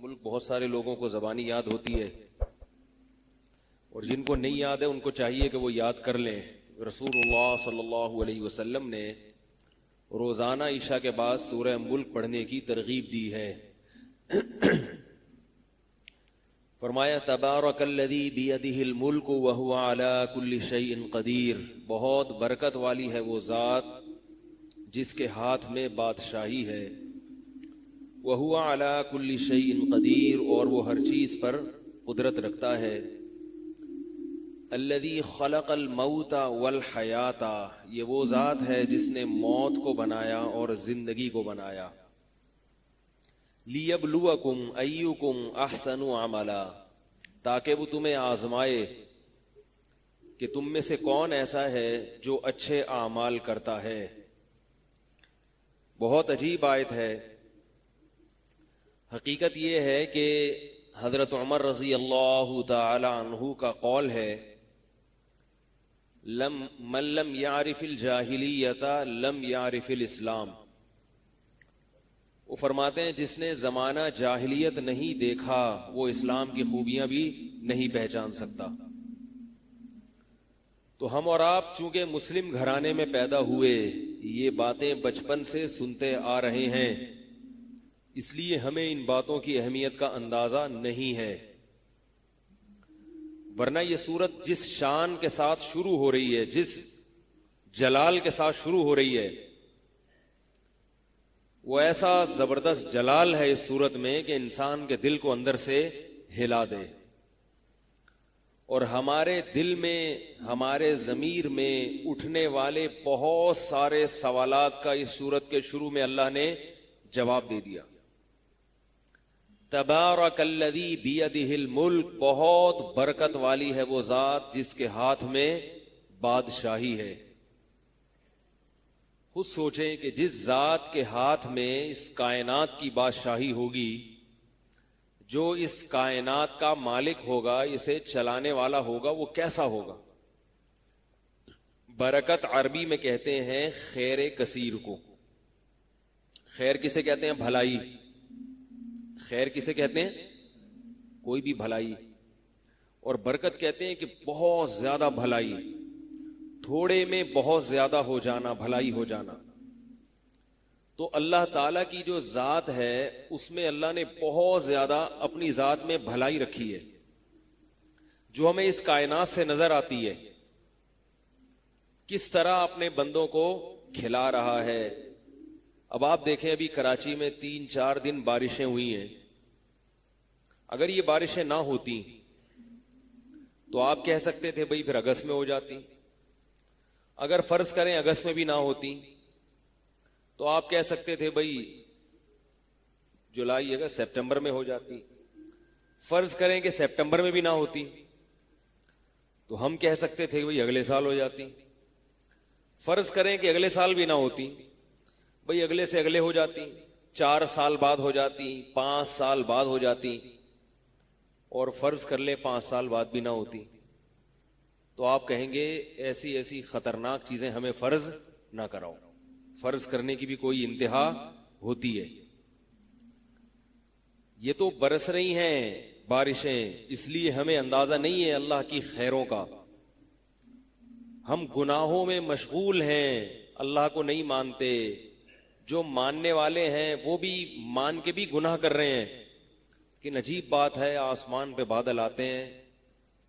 ملک بہت سارے لوگوں کو زبانی یاد ہوتی ہے، اور جن کو نہیں یاد ہے ان کو چاہیے کہ وہ یاد کر لیں۔ رسول اللہ صلی اللہ علیہ وسلم نے روزانہ عشاء کے بعد سورہ ملک پڑھنے کی ترغیب دی ہے۔ فرمایا تبارک الذی بیدہ الملک وہو علی کل شیء قدیر، بہت برکت والی ہے وہ ذات جس کے ہاتھ میں بادشاہی ہے، وہو علی کل شیء قدیر، اور وہ ہر چیز پر قدرت رکھتا ہے۔ الذی خلق الموت والحیات، یہ وہ ذات ہے جس نے موت کو بنایا اور زندگی کو بنایا۔ لیبلوکم ایکم احسن عملا، تاکہ وہ تمہیں آزمائے کہ تم میں سے کون ایسا ہے جو اچھے اعمال کرتا ہے۔ بہت عجیب آیت ہے۔ حقیقت یہ ہے کہ حضرت عمر رضی اللہ تعالی عنہ کا قول ہے، من لم یعرف الجاہلیت لم یعرف الاسلام۔ وہ فرماتے ہیں جس نے زمانہ جاہلیت نہیں دیکھا وہ اسلام کی خوبیاں بھی نہیں پہچان سکتا۔ تو ہم اور آپ چونکہ مسلم گھرانے میں پیدا ہوئے، یہ باتیں بچپن سے سنتے آ رہے ہیں، اس لیے ہمیں ان باتوں کی اہمیت کا اندازہ نہیں ہے۔ ورنہ یہ سورت جس شان کے ساتھ شروع ہو رہی ہے، جس جلال کے ساتھ شروع ہو رہی ہے، وہ ایسا زبردست جلال ہے اس سورت میں کہ انسان کے دل کو اندر سے ہلا دے، اور ہمارے دل میں، ہمارے ضمیر میں اٹھنے والے بہت سارے سوالات کا اس سورت کے شروع میں اللہ نے جواب دے دیا۔ تبارک الذی بیدہ الملک، بہت برکت والی ہے وہ ذات جس کے ہاتھ میں بادشاہی ہے۔ خود سوچیں کہ جس ذات کے ہاتھ میں اس کائنات کی بادشاہی ہوگی، جو اس کائنات کا مالک ہوگا، اسے چلانے والا ہوگا، وہ کیسا ہوگا؟ برکت عربی میں کہتے ہیں خیر کثیر کو۔ خیر کسے کہتے ہیں؟ بھلائی۔ خیر کسے کہتے ہیں؟ کوئی بھی بھلائی۔ اور برکت کہتے ہیں کہ بہت زیادہ بھلائی، تھوڑے میں بہت زیادہ ہو جانا، بھلائی ہو جانا۔ تو اللہ تعالیٰ کی جو ذات ہے اس میں اللہ نے بہت زیادہ اپنی ذات میں بھلائی رکھی ہے، جو ہمیں اس کائنات سے نظر آتی ہے۔ کس طرح اپنے بندوں کو کھلا رہا ہے۔ اب آپ دیکھیں ابھی کراچی میں 3-4 دن بارشیں ہوئی ہیں۔ اگر یہ بارشیں نہ ہوتی تو آپ کہہ سکتے تھے بھئی پھر اگست میں ہو جاتی۔ اگر فرض کریں اگست میں بھی نہ ہوتی تو آپ کہہ سکتے تھے بھئی جولائی اگست سپٹمبر میں ہو جاتی۔ فرض کریں کہ سپٹمبر میں بھی نہ ہوتی تو ہم کہہ سکتے تھے بھئی اگلے سال ہو جاتی۔ فرض کریں کہ اگلے سال بھی نہ ہوتی، بھئی اگلے سے اگلے ہو جاتی، 4 سال بعد ہو جاتی، 5 سال بعد ہو جاتی، اور فرض کر لیں 5 سال بعد بھی نہ ہوتی، تو آپ کہیں گے ایسی ایسی خطرناک چیزیں ہمیں فرض نہ کراؤ۔ فرض کرنے کی بھی کوئی انتہا ہوتی ہے۔ یہ تو برس رہی ہیں بارشیں، اس لیے ہمیں اندازہ نہیں ہے اللہ کی خیروں کا۔ ہم گناہوں میں مشغول ہیں، اللہ کو نہیں مانتے۔ جو ماننے والے ہیں وہ بھی مان کے بھی گناہ کر رہے ہیں۔ لیکن عجیب بات ہے، آسمان پہ بادل آتے ہیں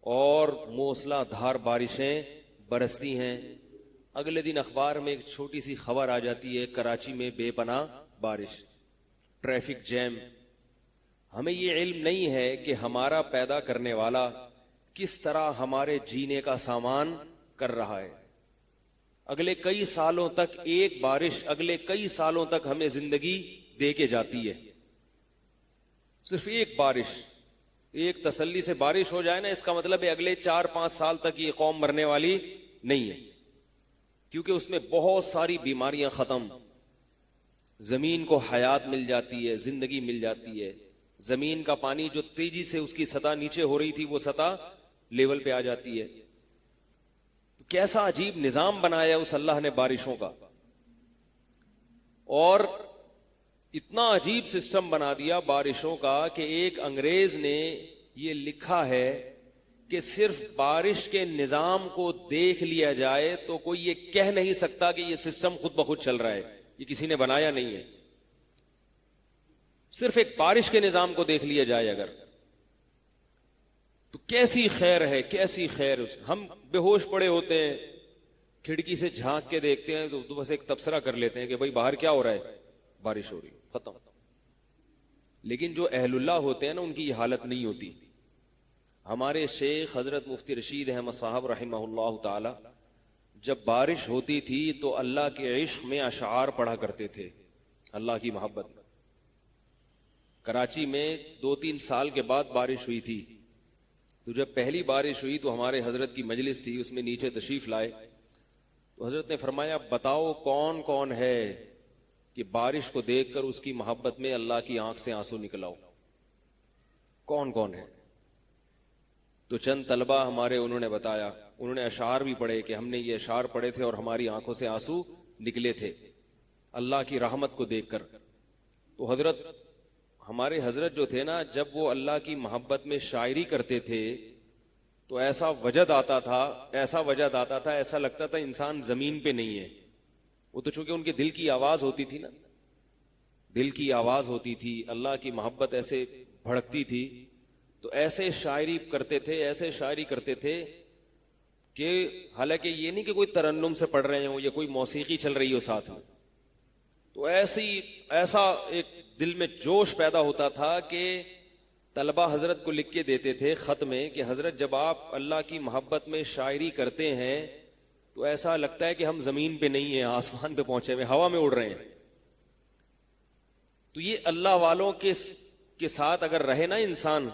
اور موسلا دھار بارشیں برستی ہیں، اگلے دن اخبار میں ایک چھوٹی سی خبر آ جاتی ہے، کراچی میں بے پناہ بارش، ٹریفک جیم۔ ہمیں یہ علم نہیں ہے کہ ہمارا پیدا کرنے والا کس طرح ہمارے جینے کا سامان کر رہا ہے۔ اگلے کئی سالوں تک ایک بارش اگلے کئی سالوں تک ہمیں زندگی دے کے جاتی ہے۔ صرف ایک بارش، ایک تسلی سے بارش ہو جائے نا، اس کا مطلب ہے اگلے 4-5 سال تک یہ قوم مرنے والی نہیں ہے، کیونکہ اس میں بہت ساری بیماریاں ختم، زمین کو حیات مل جاتی ہے، زندگی مل جاتی ہے۔ زمین کا پانی جو تیزی سے اس کی سطح نیچے ہو رہی تھی وہ سطح لیول پہ آ جاتی ہے۔ کیسا عجیب نظام بنایا اس اللہ نے بارشوں کا۔ اور اتنا عجیب سسٹم بنا دیا بارشوں کا کہ ایک انگریز نے یہ لکھا ہے کہ صرف بارش کے نظام کو دیکھ لیا جائے تو کوئی یہ کہہ نہیں سکتا کہ یہ سسٹم خود بخود چل رہا ہے، یہ کسی نے بنایا نہیں ہے. صرف ایک بارش کے نظام کو دیکھ لیا جائے اگر، تو کیسی خیر ہے، کیسی خیر. ہم بے ہوش پڑے ہوتے ہیں، کھڑکی سے جھانک کے دیکھتے ہیں تو بس ایک تبصرہ کر لیتے ہیں کہ بھائی باہر کیا ہو رہا ہے، بارش ہو رہی، ختم. لیکن جو اہل اللہ ہوتے ہیں نا، ان کی یہ حالت نہیں ہوتی. ہمارے شیخ حضرت مفتی رشید احمد صاحب رحمہ اللہ تعالی جب بارش ہوتی تھی تو اللہ کے عشق میں اشعار پڑھا کرتے تھے، اللہ کی محبت. کراچی میں 2-3 سال کے بعد بارش ہوئی تھی، تو جب پہلی بارش ہوئی تو ہمارے حضرت کی مجلس تھی، اس میں نیچے تشریف لائے تو حضرت نے فرمایا بتاؤ کون کون ہے کہ بارش کو دیکھ کر اس کی محبت میں اللہ کی آنکھ سے آنسو نکلاؤ، کون کون ہے. تو چند طلبہ ہمارے انہوں نے بتایا، انہوں نے اشعار بھی پڑھے کہ ہم نے یہ اشعار پڑھے تھے اور ہماری آنکھوں سے آنسو نکلے تھے اللہ کی رحمت کو دیکھ کر. تو ہمارے حضرت جو تھے نا، جب وہ اللہ کی محبت میں شاعری کرتے تھے تو ایسا وجد آتا تھا، ایسا لگتا تھا انسان زمین پہ نہیں ہے. وہ تو چونکہ ان کے دل کی آواز ہوتی تھی نا، دل کی آواز ہوتی تھی، اللہ کی محبت ایسے بھڑکتی تھی، تو ایسے شاعری کرتے تھے کہ حالانکہ یہ نہیں کہ کوئی ترنم سے پڑھ رہے ہوں یا کوئی موسیقی چل رہی ہو ساتھ میں، تو ایسا ایک دل میں جوش پیدا ہوتا تھا کہ طلبہ حضرت کو لکھ کے دیتے تھے خط میں کہ حضرت جب آپ اللہ کی محبت میں شاعری کرتے ہیں تو ایسا لگتا ہے کہ ہم زمین پہ نہیں ہیں، آسمان پہ پہنچے ہوئے، ہوا میں اڑ رہے ہیں. تو یہ اللہ والوں کے ساتھ اگر رہے نا انسان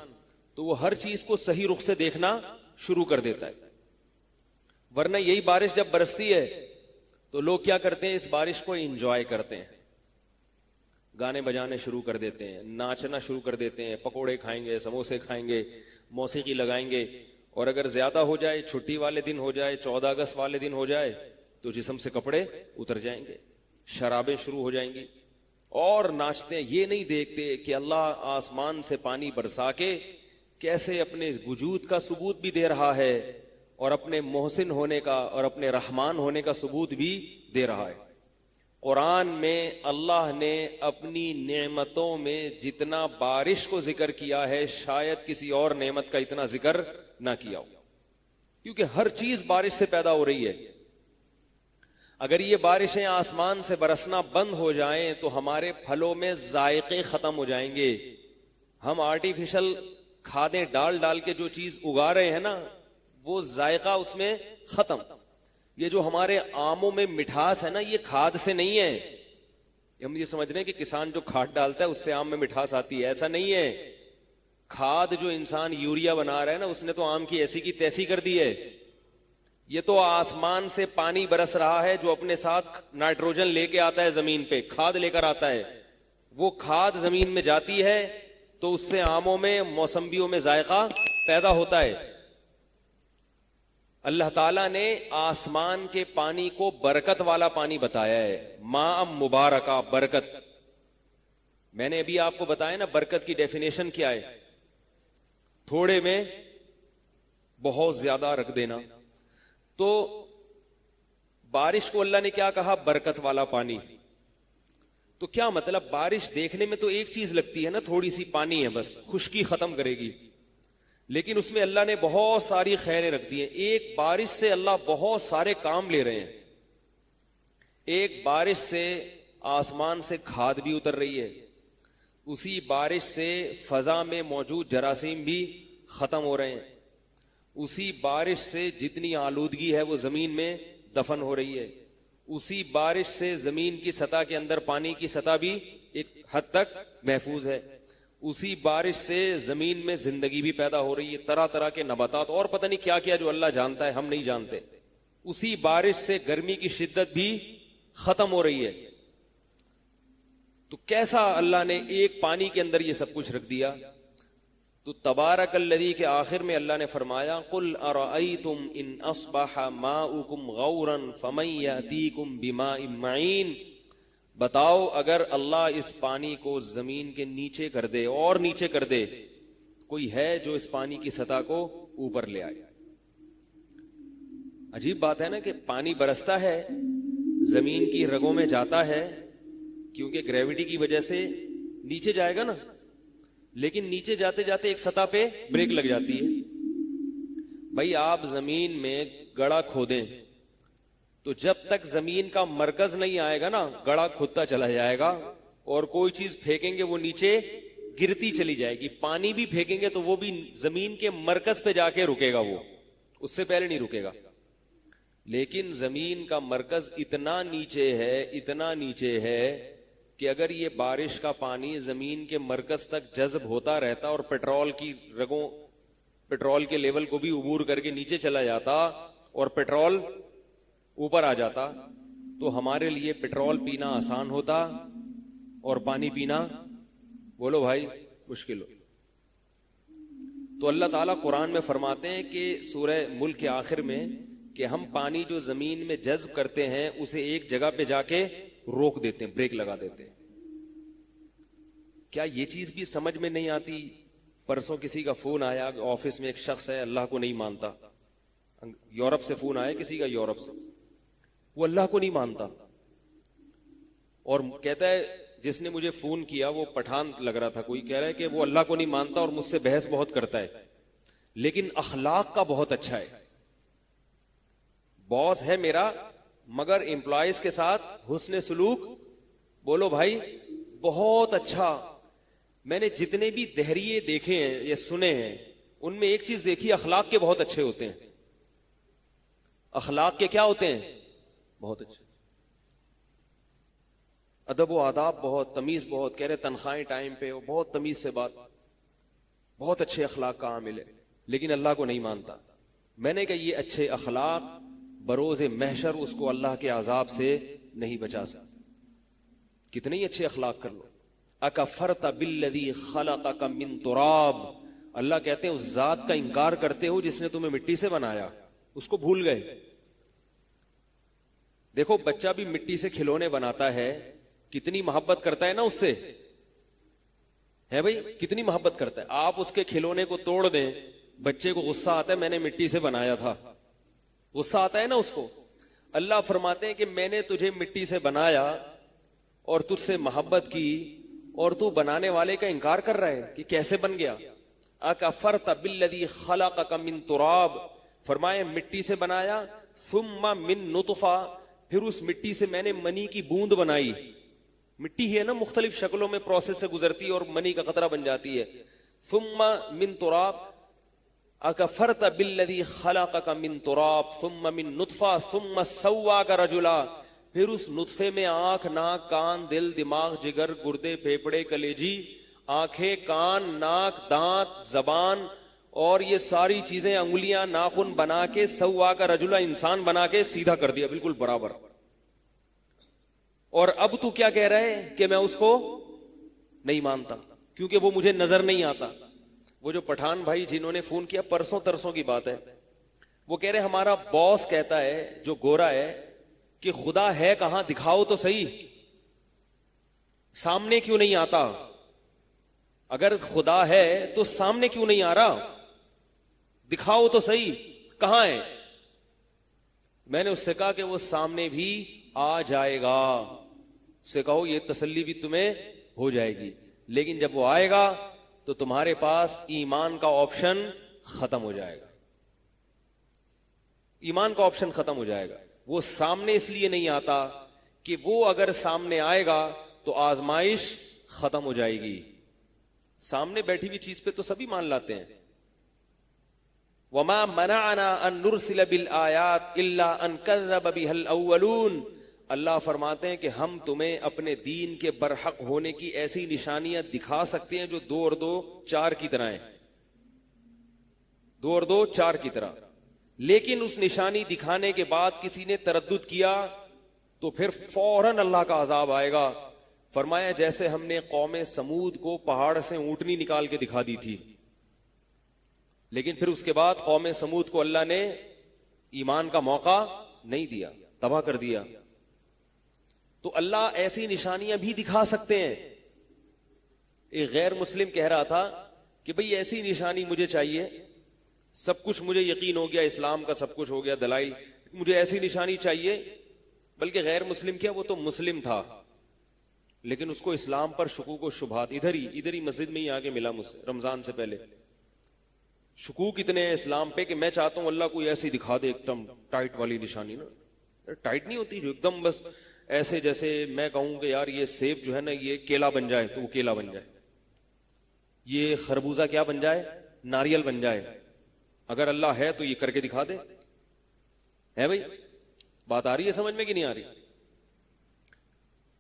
تو وہ ہر چیز کو صحیح رخ سے دیکھنا شروع کر دیتا ہے. ورنہ یہی بارش جب برستی ہے تو لوگ کیا کرتے ہیں، اس بارش کو انجوائے کرتے ہیں، گانے بجانے شروع کر دیتے ہیں، ناچنا شروع کر دیتے ہیں، پکوڑے کھائیں گے، سموسے کھائیں گے، موسیقی لگائیں گے، اور اگر زیادہ ہو جائے، چھٹی والے دن ہو جائے، 14 اگست والے دن ہو جائے تو جسم سے کپڑے اتر جائیں گے، شرابیں شروع ہو جائیں گی اور ناچتے ہیں. یہ نہیں دیکھتے کہ اللہ آسمان سے پانی برسا کے کیسے اپنے وجود کا ثبوت بھی دے رہا ہے اور اپنے محسن ہونے کا اور اپنے رحمان ہونے کا ثبوت بھی دے رہا ہے. قرآن میں اللہ نے اپنی نعمتوں میں جتنا بارش کو ذکر کیا ہے شاید کسی اور نعمت کا اتنا ذکر نہ کیا ہو، کیونکہ ہر چیز بارش سے پیدا ہو رہی ہے. اگر یہ بارشیں آسمان سے برسنا بند ہو جائیں تو ہمارے پھلوں میں ذائقے ختم ہو جائیں گے. ہم آرٹیفیشل کھادیں ڈال کے جو چیز اگا رہے ہیں نا، وہ ذائقہ اس میں ختم. یہ جو ہمارے آموں میں مٹھاس ہے نا، یہ کھاد سے نہیں ہے. ہم یہ سمجھ رہے ہیں کہ کسان جو کھاد ڈالتا ہے اس سے آم میں مٹھاس آتی ہے، ایسا نہیں ہے. کھاد جو انسان یوریا بنا رہا ہے نا، اس نے تو آم کی ایسی کی تیسی کر دی ہے. یہ تو آسمان سے پانی برس رہا ہے جو اپنے ساتھ نائٹروجن لے کے آتا ہے، زمین پہ کھاد لے کر آتا ہے. وہ کھاد زمین میں جاتی ہے تو اس سے آموں میں، موسمبیوں میں ذائقہ پیدا ہوتا ہے. اللہ تعالیٰ نے آسمان کے پانی کو برکت والا پانی بتایا ہے، ماء مبارکہ، برکت. میں نے ابھی آپ کو بتایا نا برکت کی ڈیفینیشن کیا ہے، تھوڑے میں بہت زیادہ رکھ دینا. تو بارش کو اللہ نے کیا کہا، برکت والا پانی. تو کیا مطلب، بارش دیکھنے میں تو ایک چیز لگتی ہے نا، تھوڑی سی پانی ہے بس، خشکی ختم کرے گی، لیکن اس میں اللہ نے بہت ساری خیریں رکھ دی ہیں. ایک بارش سے اللہ بہت سارے کام لے رہے ہیں. ایک بارش سے آسمان سے کھاد بھی اتر رہی ہے، اسی بارش سے فضا میں موجود جراثیم بھی ختم ہو رہے ہیں، اسی بارش سے جتنی آلودگی ہے وہ زمین میں دفن ہو رہی ہے، اسی بارش سے زمین کی سطح کے اندر پانی کی سطح بھی ایک حد تک محفوظ ہے، اسی بارش سے زمین میں زندگی بھی پیدا ہو رہی ہے، طرح طرح کے نباتات اور پتہ نہیں کیا کیا جو اللہ جانتا ہے، ہم نہیں جانتے. اسی بارش سے گرمی کی شدت بھی ختم ہو رہی ہے. تو کیسا اللہ نے ایک پانی کے اندر یہ سب کچھ رکھ دیا. تو تبارک الذی کے آخر میں اللہ نے فرمایا قل ارأیتم ان اصبح ماؤکم غورا فمن یأتیکم بماء معین. بتاؤ اگر اللہ اس پانی کو زمین کے نیچے کر دے اور نیچے کر دے، کوئی ہے جو اس پانی کی سطح کو اوپر لے آئے؟ عجیب بات ہے نا کہ پانی برستا ہے، زمین کی رگوں میں جاتا ہے کیونکہ گریوٹی کی وجہ سے نیچے جائے گا نا، لیکن نیچے جاتے جاتے ایک سطح پہ بریک لگ جاتی ہے۔ بھائی آپ زمین میں گڑھا کھودیں تو جب تک زمین کا مرکز نہیں آئے گا نا، گڑھا کھودتا چلا جائے گا، اور کوئی چیز پھینکیں گے وہ نیچے گرتی چلی جائے گی۔ پانی بھی پھینکیں گے تو وہ بھی زمین کے مرکز پہ جا کے رکے گا، وہ اس سے پہلے نہیں رکے گا۔ لیکن زمین کا مرکز اتنا نیچے ہے کہ اگر یہ بارش کا پانی زمین کے مرکز تک جذب ہوتا رہتا اور پیٹرول کی رگوں، پیٹرول کے لیول کو بھی عبور کر کے نیچے چلا جاتا اور پیٹرول اوپر آ جاتا، تو ہمارے لیے پیٹرول پینا آسان ہوتا اور پانی پینا، بولو بھائی، مشکل ہو۔ تو اللہ تعالیٰ قرآن میں فرماتے ہیں کہ سورہ ملک کے آخر میں کہ ہم پانی جو زمین میں جذب کرتے ہیں اسے ایک جگہ پہ جا کے روک دیتے ہیں، بریک لگا دیتے ہیں۔ کیا یہ چیز بھی سمجھ میں نہیں آتی؟ پرسوں کسی کا فون آیا، آفس میں ایک شخص ہے اللہ کو نہیں مانتا، یورپ سے فون آیا کسی کا، یورپ سے، وہ اللہ کو نہیں مانتا، اور کہتا ہے جس نے مجھے فون کیا وہ پٹھان لگ رہا تھا، کوئی کہہ رہا ہے کہ وہ اللہ کو نہیں مانتا اور مجھ سے بحث بہت کرتا ہے لیکن اخلاق کا بہت اچھا ہے، باس ہے میرا مگر امپلائیز کے ساتھ حسن سلوک، بولو بھائی، بہت اچھا۔ میں نے جتنے بھی دہریے دیکھے ہیں یا سنے ہیں ان میں ایک چیز دیکھی، اخلاق کے بہت اچھے ہوتے ہیں، اخلاق کے کیا ہوتے ہیں؟ بہت اچھے، ادب و آداب بہت، تمیز بہت، کہہ رہے تنخواہیں ٹائم پہ، بہت تمیز سے بات، بہت اچھے اخلاق کا عامل ہے لیکن اللہ کو نہیں مانتا۔ میں نے کہا یہ اچھے اخلاق بروز محشر اس کو اللہ کے عذاب سے نہیں بچا سکتا۔ کتنے ہی اچھے اخلاق کر لو، اکفرت بالذی خلقک من تراب، اللہ کہتے ہیں اس ذات کا انکار کرتے ہو جس نے تمہیں مٹی سے بنایا، اس کو بھول گئے۔ دیکھو بچہ بھی مٹی سے کھلونے بناتا ہے، کتنی محبت کرتا ہے نا اس سے، ہے بھائی، کتنی محبت کرتا ہے۔ آپ اس کے کھلونے کو توڑ دیں، بچے کو غصہ آتا ہے، میں نے مٹی سے بنایا تھا، غصہ آتا ہے نا اس کو۔ اللہ فرماتے ہیں کہ میں نے تجھے مٹی سے بنایا اور تجھ سے محبت کی اور تو بنانے والے کا انکار کر رہا ہے کہ کیسے بن گیا۔ اکفرت بالذی خلقک من تراب، فرمایا مٹی سے بنایا، ثم من نطفہ، پھر اس مٹی سے میں نے منی کی بوند بنائی۔ مٹی ہے نا، مختلف شکلوں میں پروسیس سے گزرتی ہے اور منی کا قطرہ بن جاتی ہے۔ ثم من تراب اکفرت بالذی خلقک من تراب ثم من نطفہ ثم سواک رجلا، پھر اس نطفے میں آنکھ، ناک، کان، دل، دماغ، جگر، گردے، پھیپھڑے، کلیجی، آنکھیں، کان، ناک، دانت، زبان اور یہ ساری چیزیں، انگلیاں، ناخن بنا کے سواک رجلا، انسان بنا کے سیدھا کر دیا، بالکل برابر۔ اور اب تو کیا کہہ رہا ہے کہ میں اس کو نہیں مانتا کیونکہ وہ مجھے نظر نہیں آتا۔ وہ جو پٹھان بھائی جنہوں نے فون کیا، پرسوں ترسوں کی بات ہے، وہ کہہ رہے ہمارا باس کہتا ہے جو گورا ہے کہ خدا ہے کہاں، دکھاؤ تو صحیح، سامنے کیوں نہیں آتا؟ اگر خدا ہے تو سامنے کیوں نہیں آ رہا؟ دکھاؤ تو صحیح، کہاں ہے؟ میں نے اس سے کہا کہ وہ سامنے بھی آ جائے گا، اس سے کہو یہ تسلی بھی تمہیں ہو جائے گی، لیکن جب وہ آئے گا تو تمہارے پاس ایمان کا آپشن ختم ہو جائے گا، ایمان کا آپشن ختم ہو جائے گا۔ وہ سامنے اس لیے نہیں آتا کہ وہ اگر سامنے آئے گا تو آزمائش ختم ہو جائے گی۔ سامنے بیٹھی ہوئی چیز پہ تو سبھی مان لاتے ہیں۔ وَمَا مَنَعَنَا أَن نُرْسِلَ بِالْآيَاتِ إِلَّا أَن كَذَّبَ بِهَا الْأَوَّلُونَ، اللہ فرماتے ہیں کہ ہم تمہیں اپنے دین کے برحق ہونے کی ایسی نشانیاں دکھا سکتے ہیں جو 2 اور 2 4 کی طرح ہیں، 2 اور 2 4 کی طرح، لیکن اس نشانی دکھانے کے بعد کسی نے تردد کیا تو پھر فوراً اللہ کا عذاب آئے گا۔ فرمایا جیسے ہم نے قوم سمود کو پہاڑ سے اونٹنی نکال کے دکھا دی تھی، لیکن پھر اس کے بعد قوم سمود کو اللہ نے ایمان کا موقع نہیں دیا، تباہ کر دیا۔ تو اللہ ایسی نشانیاں بھی دکھا سکتے ہیں. ایک غیر مسلم کہہ رہا تھا کہ بھئی ایسی نشانی مجھے چاہیے, سب کچھ مجھے یقین ہو گیا, اسلام کا سب کچھ ہو گیا, دلائل, مجھے ایسی نشانی چاہیے. بلکہ غیر مسلم کیا, وہ تو مسلم تھا لیکن اس کو اسلام پر شکوک و شبہات ادھر ہی مسجد میں ہی آگے ملا مجھ سے رمضان سے پہلے. شکوک اتنے ہیں اسلام پہ کہ میں چاہتا ہوں اللہ کوئی ایسی دکھا دے ایک دم ٹائٹ والی نشانی. نا ٹائٹ نہیں ہوتی, جو ایک دم بس ایسے جیسے میں کہوں کہ یار یہ سیب جو ہے نا یہ کیلا بن جائے تو وہ کیلا بن جائے, یہ خربوزہ کیا بن جائے, ناریل بن جائے. اگر اللہ ہے تو یہ کر کے دکھا دے. ہے بھائی, بات آ رہی ہے سمجھ میں کہ نہیں آ رہی؟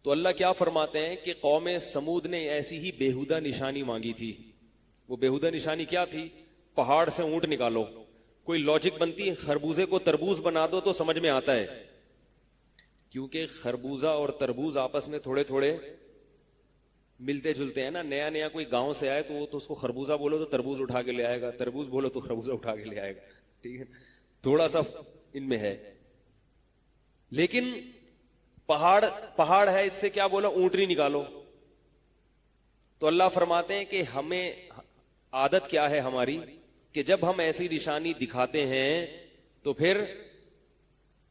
تو اللہ کیا فرماتے ہیں کہ قوم سمود نے ایسی ہی بےہودہ نشانی مانگی تھی. وہ بےہودہ نشانی کیا تھی؟ پہاڑ سے اونٹ نکالو. کوئی لاجک بنتی ہے؟ خربوزے کو تربوز بنا دو تو سمجھ میں آتا ہے, کیونکہ خربوزہ اور تربوز آپس میں تھوڑے تھوڑے ملتے جلتے ہیں نا. نیا نیا کوئی گاؤں سے آئے تو وہ تو اس کو خربوزہ بولو تو تربوز اٹھا کے لے آئے گا, تربوز بولو تو خربوزہ اٹھا کے لے آئے گا. ٹھیک ہے, تھوڑا سا ان میں ہے. لیکن پہاڑ ہے, اس سے کیا بولا, اونٹنی نکالو. تو اللہ فرماتے ہیں کہ ہمیں عادت کیا ہے ہماری کہ جب ہم ایسی نشانی دکھاتے ہیں تو پھر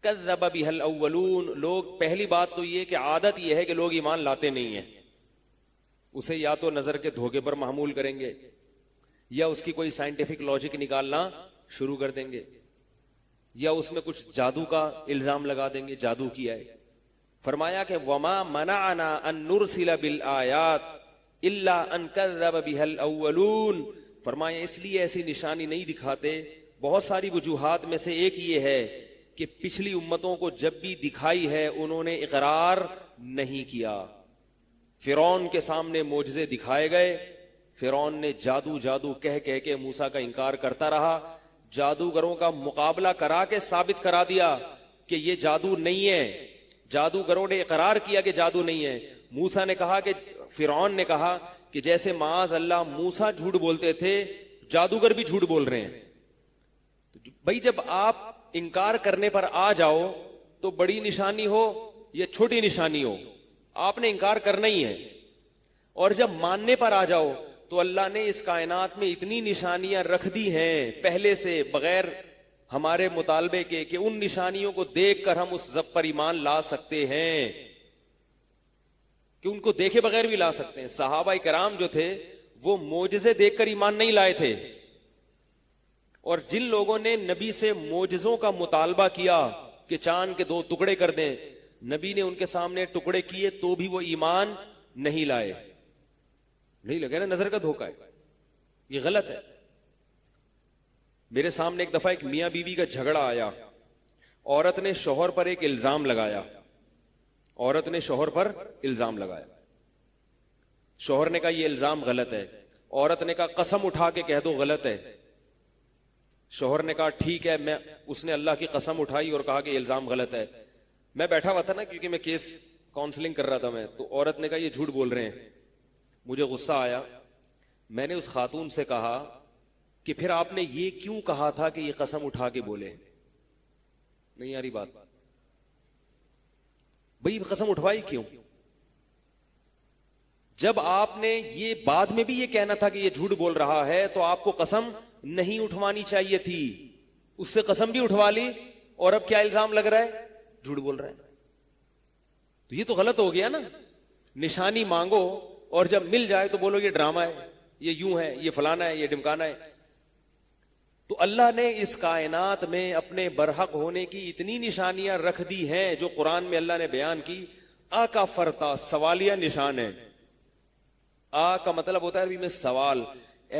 کذب بها الاولون, لوگ پہلی بات تو یہ کہ عادت یہ ہے کہ لوگ ایمان لاتے نہیں ہیں. اسے یا تو نظر کے دھوکے پر محمول کریں گے یا اس کی کوئی سائنٹیفک لاجک نکالنا شروع کر دیں گے یا اس میں کچھ جادو کا الزام لگا دیں گے, جادو کیا ہے. فرمایا کہ وما منعنا ان نرسل بالآیات الا ان کذب بها الاولون. فرمایا اس لیے ایسی نشانی نہیں دکھاتے, بہت ساری وجوہات میں سے ایک یہ ہے کہ پچھلی امتوں کو جب بھی دکھائی ہے انہوں نے اقرار نہیں کیا. فرعون کے سامنے معجزے دکھائے گئے, فرعون نے جادو کہہ کے موسیٰ کا انکار کرتا رہا. جادوگروں کا مقابلہ کرا کے ثابت کرا دیا کہ یہ جادو نہیں ہے. جادوگروں نے اقرار کیا کہ جادو نہیں ہے. موسیٰ نے کہا کہ فرعون نے کہا کہ جیسے معاذ اللہ موسیٰ جھوٹ بولتے تھے جادوگر بھی جھوٹ بول رہے ہیں. بھائی جب آپ انکار کرنے پر آ جاؤ تو بڑی نشانی ہو یا چھوٹی نشانی ہو آپ نے انکار کرنا ہی ہے. اور جب ماننے پر آ جاؤ تو اللہ نے اس کائنات میں اتنی نشانیاں رکھ دی ہیں پہلے سے بغیر ہمارے مطالبے کے کہ ان نشانیوں کو دیکھ کر ہم اس ضبط پر ایمان لا سکتے ہیں, کہ ان کو دیکھے بغیر بھی لا سکتے ہیں. صحابہ کرام جو تھے وہ معجزے دیکھ کر ایمان نہیں لائے تھے, اور جن لوگوں نے نبی سے معجزوں کا مطالبہ کیا کہ چاند کے 2 ٹکڑے کر دیں, نبی نے ان کے سامنے ٹکڑے کیے تو بھی وہ ایمان نہیں لائے. نہیں لگے نا, نظر کا دھوکہ ہے, یہ غلط ہے. میرے سامنے ایک دفعہ ایک میاں بیوی کا جھگڑا آیا, عورت نے شوہر پر ایک الزام لگایا, شوہر نے کہا یہ الزام غلط ہے, عورت نے کہا قسم اٹھا کے کہہ دو غلط ہے. شوہر نے کہا ٹھیک ہے, اس نے اللہ کی قسم اٹھائی اور کہا کہ یہ الزام غلط ہے. میں بیٹھا ہوا تھا نا, کیونکہ میں کیس کاؤنسلنگ کر رہا تھا میں, تو عورت نے کہا یہ جھوٹ بول رہے ہیں. مجھے غصہ آیا, میں نے اس خاتون سے کہا کہ پھر آپ نے یہ کیوں کہا تھا کہ یہ قسم اٹھا کے بولے؟ نہیں آ رہی بات؟ بھئی قسم اٹھوائی کیوں؟ جب آپ نے یہ بعد میں بھی یہ کہنا تھا کہ یہ جھوٹ بول رہا ہے تو آپ کو قسم نہیں اٹھوانی چاہیے تھی. اس سے قسم بھی اٹھوا لی اور اب کیا الزام لگ رہا ہے؟ جھوٹ بول رہا ہے. تو یہ تو غلط ہو گیا نا. نشانی مانگو اور جب مل جائے تو بولو یہ ڈرامہ ہے, یہ یوں ہے, یہ فلانا ہے, یہ ڈمکانا ہے. تو اللہ نے اس کائنات میں اپنے برحق ہونے کی اتنی نشانیاں رکھ دی ہیں جو قرآن میں اللہ نے بیان کی. آ کا فرتا سوالیہ نشان ہے. آ کا مطلب ہوتا ہے عربی میں سوال.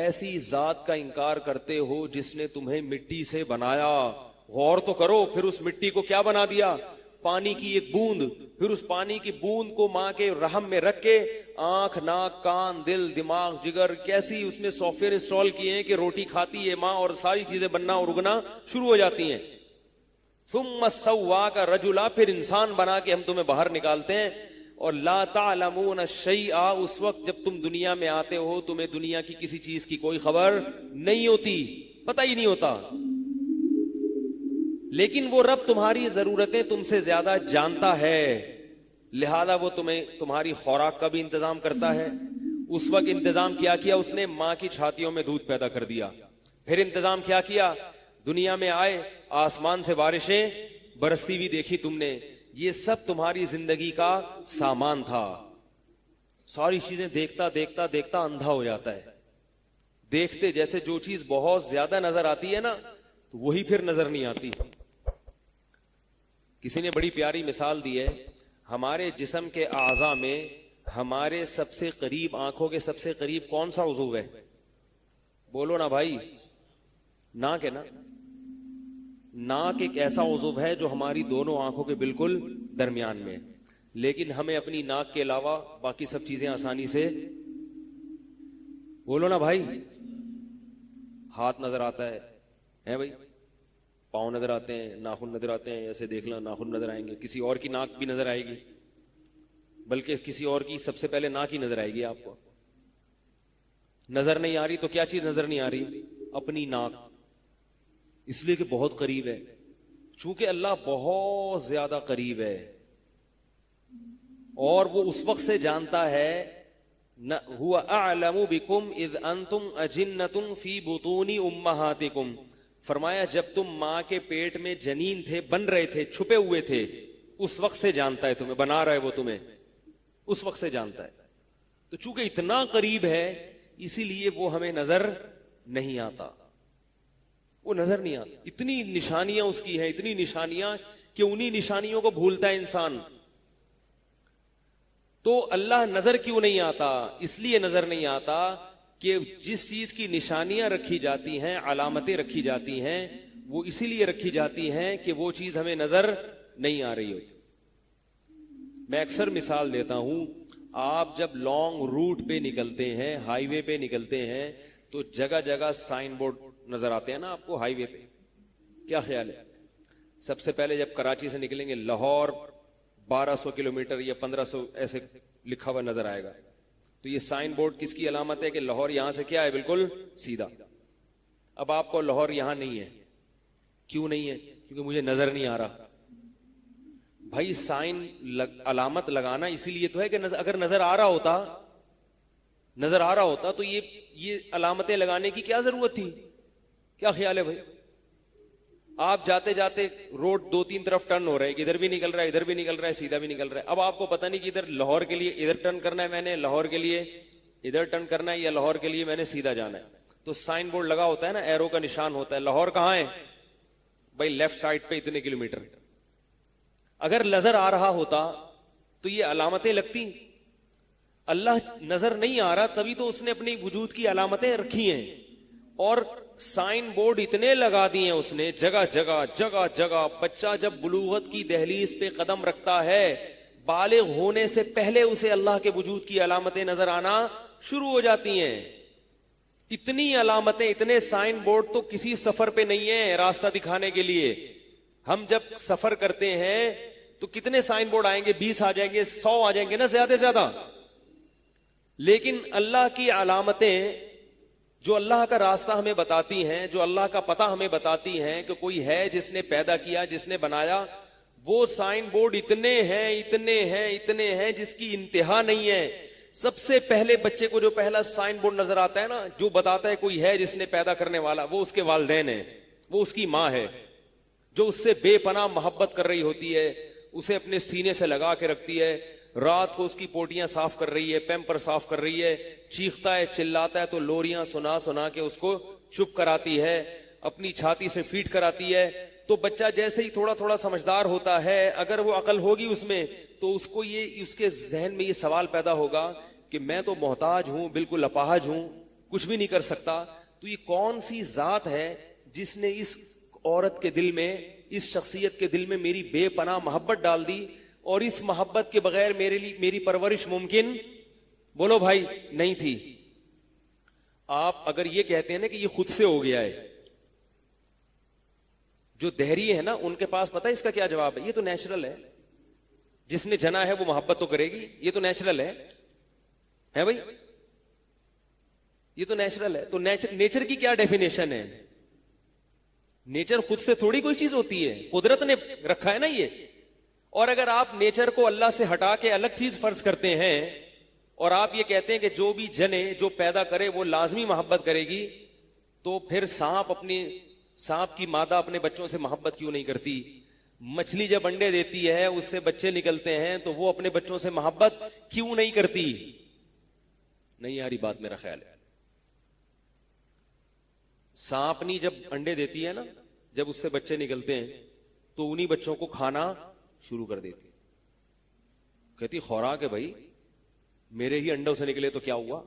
ایسی ذات کا انکار کرتے ہو جس نے تمہیں مٹی سے بنایا. غور تو کرو, پھر اس مٹی کو کیا بنا دیا؟ پانی کی ایک بوند. پھر اس پانی کی بوند کو ماں کے رحم میں رکھ کے آنکھ, ناک, کان, دل, دماغ, جگر, کیسی اس میں سافٹ ویئر انسٹال کیے ہیں کہ روٹی کھاتی ہے ماں اور ساری چیزیں بننا اور اگنا شروع ہو جاتی ہیں. ثم سواک رجلا, پھر انسان بنا کے ہم تمہیں باہر نکالتے ہیں. اور لا تعلمون شیئا, اس وقت جب تم دنیا میں آتے ہو تمہیں دنیا کی کسی چیز کی کوئی خبر نہیں ہوتی, پتہ ہی نہیں ہوتا. لیکن وہ رب تمہاری ضرورتیں تم سے زیادہ جانتا ہے. لہذا وہ تمہاری خوراک کا بھی انتظام کرتا ہے. اس وقت انتظام کیا کیا اس نے؟ ماں کی چھاتیوں میں دودھ پیدا کر دیا. پھر انتظام کیا کیا؟ دنیا میں آئے, آسمان سے بارشیں برستی ہوئی دیکھی تم نے. یہ سب تمہاری زندگی کا سامان تھا. ساری چیزیں دیکھتا دیکھتا دیکھتا اندھا ہو جاتا ہے. دیکھتے جیسے جو چیز بہت زیادہ نظر آتی ہے نا, تو وہی پھر نظر نہیں آتی. کسی نے بڑی پیاری مثال دی ہے, ہمارے جسم کے اعضاء میں ہمارے سب سے قریب, آنکھوں کے سب سے قریب کون سا عضو ہے؟ بولو نا بھائی. ناک ہے نا. ناک ایک ایسا عضو ہے جو ہماری دونوں آنکھوں کے بالکل درمیان میں, لیکن ہمیں اپنی ناک کے علاوہ باقی سب چیزیں آسانی سے, بولو نا بھائی, ہاتھ نظر آتا ہے بھائی, پاؤں نظر آتے ہیں, ناخن نظر آتے ہیں, ایسے دیکھ لیں ناخن نظر آئیں گے, کسی اور کی ناک بھی نظر آئے گی, بلکہ کسی اور کی سب سے پہلے ناک ہی نظر آئے گی. آپ کو نظر نہیں آ رہی تو کیا چیز نظر نہیں آ رہی؟ اپنی ناک. اس لیے کہ بہت قریب ہے. چونکہ اللہ بہت زیادہ قریب ہے اور وہ اس وقت سے جانتا ہے, هو اعلم بكم اذ انتم اجنة في بطون امهاتكم. فرمایا جب تم ماں کے پیٹ میں جنین تھے, بن رہے تھے, چھپے ہوئے تھے, اس وقت سے جانتا ہے تمہیں. بنا رہا ہے وہ تمہیں, اس وقت سے جانتا ہے. تو چونکہ اتنا قریب ہے اسی لیے وہ ہمیں نظر نہیں آتا. وہ نظر نہیں آتا. اتنی نشانیاں اس کی ہیں, اتنی نشانیاں کہ انہی نشانیوں کو بھولتا ہے انسان. تو اللہ نظر کیوں نہیں آتا؟ اس لیے نظر نہیں آتا کہ جس چیز کی نشانیاں رکھی جاتی ہیں, علامتیں رکھی جاتی ہیں, وہ اسی لیے رکھی جاتی ہیں کہ وہ چیز ہمیں نظر نہیں آ رہی ہوتی. میں اکثر مثال دیتا ہوں, آپ جب لانگ روٹ پہ نکلتے ہیں, ہائی وے پہ نکلتے ہیں, تو جگہ جگہ سائن بورڈ نظر آتے ہیں نا آپ کو ہائی وے پہ. کیا خیال ہے؟ سب سے پہلے جب کراچی سے نکلیں گے, لاہور 1200 کلومیٹر یا 1500 ایسے لکھا ہوا نظر آئے گا. تو یہ سائن بورڈ کس کی علامت ہے کہ لاہور یہاں سے کیا ہے, بالکل سیدھا. اب آپ کو لاہور یہاں نہیں ہے. کیوں نہیں ہے؟ کیونکہ مجھے نظر نہیں آ رہا. بھائی سائن علامت لگانا اسی لیے تو ہے کہ اگر نظر آ رہا ہوتا تو یہ علامتیں لگانے کی کیا ضرورت تھی؟ کیا خیال ہے بھائی؟ آپ جاتے جاتے روڈ 2-3 طرف ٹرن ہو رہے ہیں, ادھر بھی نکل رہا ہے, ادھر بھی نکل رہا ہے, سیدھا بھی نکل رہا ہے. اب آپ کو پتہ نہیں کہ ادھر لاہور کے لیے ادھر ٹرن کرنا ہے, میں نے لاہور کے لیے ادھر ٹرن کرنا ہے, یا لاہور کے لیے میں نے سیدھا جانا ہے. تو سائن بورڈ لگا ہوتا ہے نا, ایرو کا نشان ہوتا ہے, لاہور کہاں ہے بھائی؟ لیفٹ سائڈ پہ اتنے کلومیٹر. اگر نظر آ رہا ہوتا تو یہ علامتیں لگتی. اللہ نظر نہیں آ رہا تبھی تو اس نے اپنی وجود کی علامتیں رکھی ہیں, اور سائن بورڈ اتنے لگا دیے ہیں اس نے جگہ جگہ جگہ جگہ. بچہ جب بلوغت کی دہلیز پہ قدم رکھتا ہے, بالغ ہونے سے پہلے اسے اللہ کے وجود کی علامتیں نظر آنا شروع ہو جاتی ہیں. اتنی علامتیں, اتنے سائن بورڈ تو کسی سفر پہ نہیں ہے راستہ دکھانے کے لیے. ہم جب سفر کرتے ہیں تو کتنے سائن بورڈ آئیں گے؟ 20 آ جائیں گے, 100 آ جائیں گے نا, زیادہ سے زیادہ. لیکن اللہ کی علامتیں جو اللہ کا راستہ ہمیں بتاتی ہیں, جو اللہ کا پتہ ہمیں بتاتی ہیں کہ کوئی ہے جس نے پیدا کیا, جس نے بنایا, وہ سائن بورڈ اتنے ہیں جس کی انتہا نہیں ہے. سب سے پہلے بچے کو جو پہلا سائن بورڈ نظر آتا ہے نا, جو بتاتا ہے کوئی ہے جس نے پیدا کرنے والا, وہ اس کے والدین ہیں, وہ اس کی ماں ہے, جو اس سے بے پناہ محبت کر رہی ہوتی ہے, اسے اپنے سینے سے لگا کے رکھتی ہے, رات کو اس کی پوٹیاں صاف کر رہی ہے, پیمپر صاف کر رہی ہے, چیختا ہے چلاتا ہے تو لوریاں سنا سنا کے اس کو چپ کراتی ہے, اپنی چھاتی سے فیڈ کراتی ہے. تو بچہ جیسے ہی تھوڑا تھوڑا سمجھدار ہوتا ہے, اگر وہ عقل ہوگی اس میں, تو اس کو اس کے ذہن میں یہ سوال پیدا ہوگا کہ میں تو محتاج ہوں, بالکل اپاہج ہوں, کچھ بھی نہیں کر سکتا. تو یہ کون سی ذات ہے جس نے اس عورت کے دل میں, اس شخصیت کے دل میں میری بے پناہ محبت ڈال دی, اور اس محبت کے بغیر میری پرورش ممکن, بولو بھائی, نہیں تھی. آپ اگر یہ کہتے ہیں نا کہ یہ خود سے ہو گیا ہے, جو دہری ہے نا ان کے پاس پتہ ہے اس کا کیا جواب ہے؟ یہ تو نیچرل ہے, جس نے جنا ہے وہ محبت تو کرے گی, یہ تو نیچرل ہے بھائی, یہ تو نیچرل ہے. تو نیچر کی کیا ڈیفینیشن ہے؟ نیچر خود سے تھوڑی کوئی چیز ہوتی ہے, قدرت نے رکھا ہے نا یہ. اور اگر آپ نیچر کو اللہ سے ہٹا کے الگ چیز فرض کرتے ہیں اور آپ یہ کہتے ہیں کہ جو بھی جنے جو پیدا کرے وہ لازمی محبت کرے گی، تو پھر سانپ کی مادہ اپنے بچوں سے محبت کیوں نہیں کرتی؟ مچھلی جب انڈے دیتی ہے اس سے بچے نکلتے ہیں تو وہ اپنے بچوں سے محبت کیوں نہیں کرتی؟ نہیں یاری بات میرا خیال ہے. سانپنی جب انڈے دیتی ہے نا، جب اس سے بچے نکلتے ہیں تو انہی بچوں کو کھانا شروع کر دیتی. کہتی خوراک ہے بھائی، میرے ہی انڈوں سے نکلے تو کیا ہوا،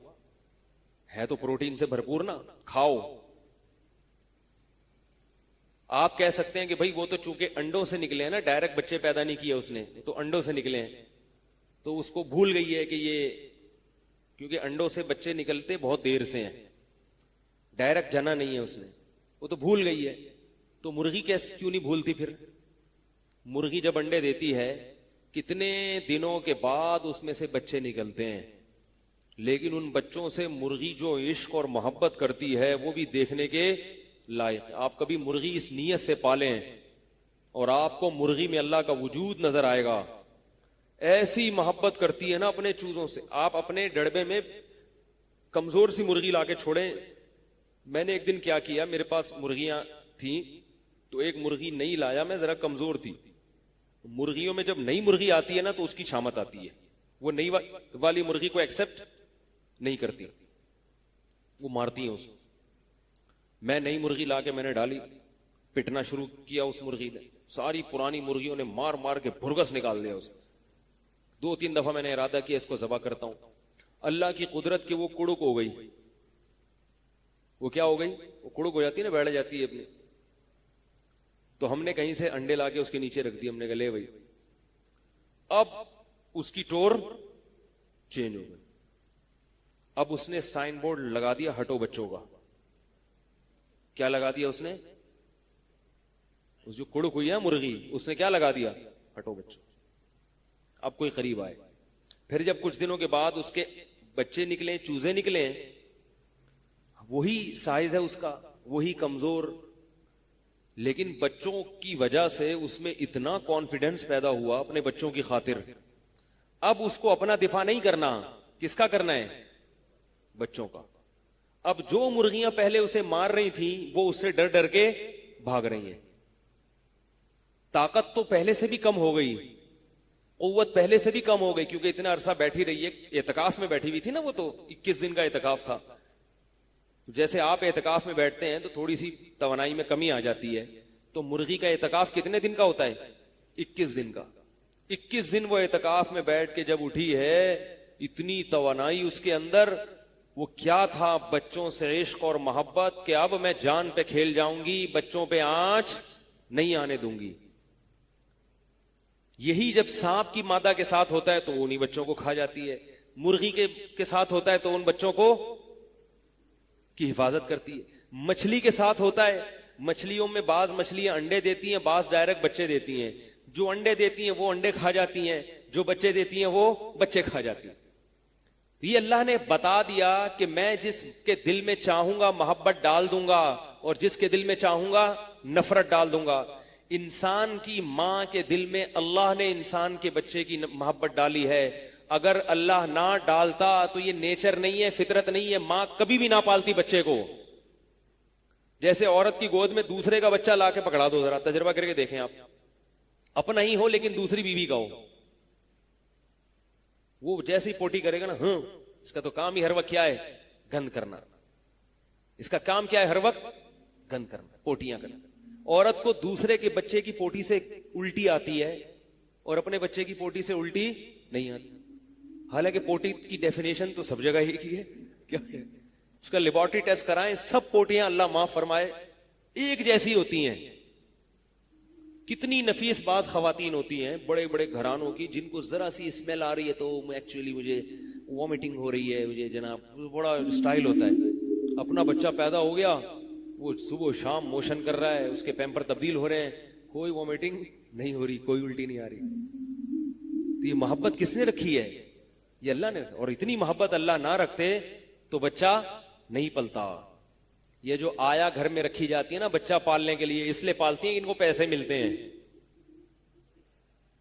ہے تو پروٹین سے بھرپور نا، کھاؤ. آپ کہہ سکتے ہیں کہ بھائی وہ تو چونکہ انڈوں سے نکلے ہیں نا، ڈائریکٹ بچے پیدا نہیں کیے اس نے، تو انڈوں سے نکلے ہیں، تو اس کو بھول گئی ہے کہ یہ، کیونکہ انڈوں سے بچے نکلتے بہت دیر سے ہیں، ڈائریکٹ جنا نہیں ہے اس نے، وہ تو بھول گئی ہے. تو مرغی کیوں نہیں بھولتی؟ پھر مرغی جب انڈے دیتی ہے کتنے دنوں کے بعد اس میں سے بچے نکلتے ہیں، لیکن ان بچوں سے مرغی جو عشق اور محبت کرتی ہے وہ بھی دیکھنے کے لائق. آپ کبھی مرغی اس نیت سے پالیں اور آپ کو مرغی میں اللہ کا وجود نظر آئے گا. ایسی محبت کرتی ہے نا اپنے چوزوں سے. آپ اپنے ڈڑبے میں کمزور سی مرغی لا کے چھوڑیں. میں نے ایک دن کیا کیا، میرے پاس مرغیاں تھیں تو ایک مرغی نئی لایا، میں ذرا کمزور تھی. مرغیوں میں جب نئی مرغی آتی ہے نا تو اس کی شامت آتی ہے، وہ نئی والی مرغی کو ایکسپٹ نہیں کرتی، وہ مارتی ہیں اس کو. میں نئی مرغی لا کے میں نے ڈالی، پٹنا شروع کیا اس مرغی نے، ساری پرانی مرغیوں نے مار مار کے بھرگس نکال دیا اسے. 2-3 دفعہ میں نے ارادہ کیا اس کو ذبح کرتا ہوں. اللہ کی قدرت کہ وہ کڑک ہو گئی. وہ کیا ہو گئی؟ وہ کڑک ہو جاتی ہے نا، بیٹھ جاتی ہے اپنی. تو ہم نے کہیں سے انڈے لا کے اس کے نیچے رکھ دی. ہم نے کہا لے بھائی، اب اس کی ٹور چینج ہو گئی. اب اس نے سائن بورڈ لگا دیا ہٹو بچوں کا. کیا لگا دیا اس نے؟ اس جو کڑک ہوئی ہے مرغی، اس نے کیا لگا دیا؟ ہٹو بچوں. اب کوئی قریب آئے. پھر جب کچھ دنوں کے بعد اس کے بچے نکلے، چوزے نکلے، وہی سائز ہے اس کا، وہی کمزور، لیکن بچوں کی وجہ سے اس میں اتنا کانفیڈنس پیدا ہوا اپنے بچوں کی خاطر. اب اس کو اپنا دفاع نہیں کرنا، کس کا کرنا ہے؟ بچوں کا. اب جو مرغیاں پہلے اسے مار رہی تھیں وہ اس سے ڈر ڈر کے بھاگ رہی ہیں. طاقت تو پہلے سے بھی کم ہو گئی، قوت پہلے سے بھی کم ہو گئی، کیونکہ اتنا عرصہ بیٹھی رہی ہے. اعتکاف میں بیٹھی ہوئی تھی نا، وہ تو 21 دن کا اعتکاف تھا. جیسے آپ اعتکاف میں بیٹھتے ہیں تو تھوڑی سی توانائی میں کمی آ جاتی ہے، تو مرغی کا اعتکاف کتنے دن کا ہوتا ہے؟ 21 دن کا. 21 دن وہ اعتکاف میں بیٹھ کے جب اٹھی ہے، اتنی توانائی اس کے اندر. وہ کیا تھا؟ بچوں سے عشق اور محبت، کہ اب میں جان پہ کھیل جاؤں گی، بچوں پہ آنچ نہیں آنے دوں گی. یہی جب سانپ کی مادہ کے ساتھ ہوتا ہے تو انہی بچوں کو کھا جاتی ہے، مرغی کے ساتھ ہوتا ہے تو ان بچوں کو کی حفاظت کرتی ہے. مچھلی کے ساتھ ہوتا ہے، مچھلیوں میں بعض مچھلیاں انڈے دیتی ہیں، بعض ڈائریکٹ بچے دیتی ہیں. جو انڈے دیتی ہیں وہ انڈے کھا جاتی ہیں، جو بچے دیتی ہیں وہ بچے کھا جاتی ہیں. یہ اللہ نے بتا دیا کہ میں جس کے دل میں چاہوں گا محبت ڈال دوں گا، اور جس کے دل میں چاہوں گا نفرت ڈال دوں گا. انسان کی ماں کے دل میں اللہ نے انسان کے بچے کی محبت ڈالی ہے. اگر اللہ نہ ڈالتا تو یہ نیچر نہیں ہے، فطرت نہیں ہے، ماں کبھی بھی نہ پالتی بچے کو. جیسے عورت کی گود میں دوسرے کا بچہ لا کے پکڑا دو، ذرا تجربہ کر کے دیکھیں آپ. اپنا ہی ہو لیکن دوسری بیوی کا ہو، وہ جیسے ہی پوٹی کرے گا نا، ہاں اس کا تو کام ہی ہر وقت کیا ہے؟ گند کرنا. اس کا کام کیا ہے ہر وقت؟ گند کرنا، پوٹیاں کرنا. عورت کو دوسرے کے بچے کی پوٹی سے الٹی آتی ہے اور اپنے بچے کی پوٹی سے الٹی نہیں آتی. حالانکہ پوٹی کی ڈیفینیشن تو سب جگہ ہی کی ہے. کیا اس کا لیبارٹری ٹیسٹ کرائیں، سب پوٹیاں اللہ معاف فرمائے ایک جیسی ہوتی ہیں. کتنی نفیس باز خواتین ہوتی ہیں بڑے بڑے گھرانوں کی، جن کو ذرا سی اسمیل آ رہی ہے تو ایکچولی مجھے وامٹنگ ہو رہی ہے، مجھے جناب بڑا اسٹائل ہوتا ہے. اپنا بچہ پیدا ہو گیا، وہ صبح شام موشن کر رہا ہے، اس کے پیمپر تبدیل ہو رہے ہیں، کوئی وامٹنگ نہیں ہو رہی، کوئی الٹی نہیں آ رہی. تو یہ محبت کس نے رکھی ہے؟ یہ اللہ نے. اور اتنی محبت اللہ نہ رکھتے تو بچہ نہیں پلتا. یہ جو آیا گھر میں رکھی جاتی ہے نا بچہ پالنے کے لیے، اس لیے پالتی ہیں کہ ان کو پیسے ملتے ہیں.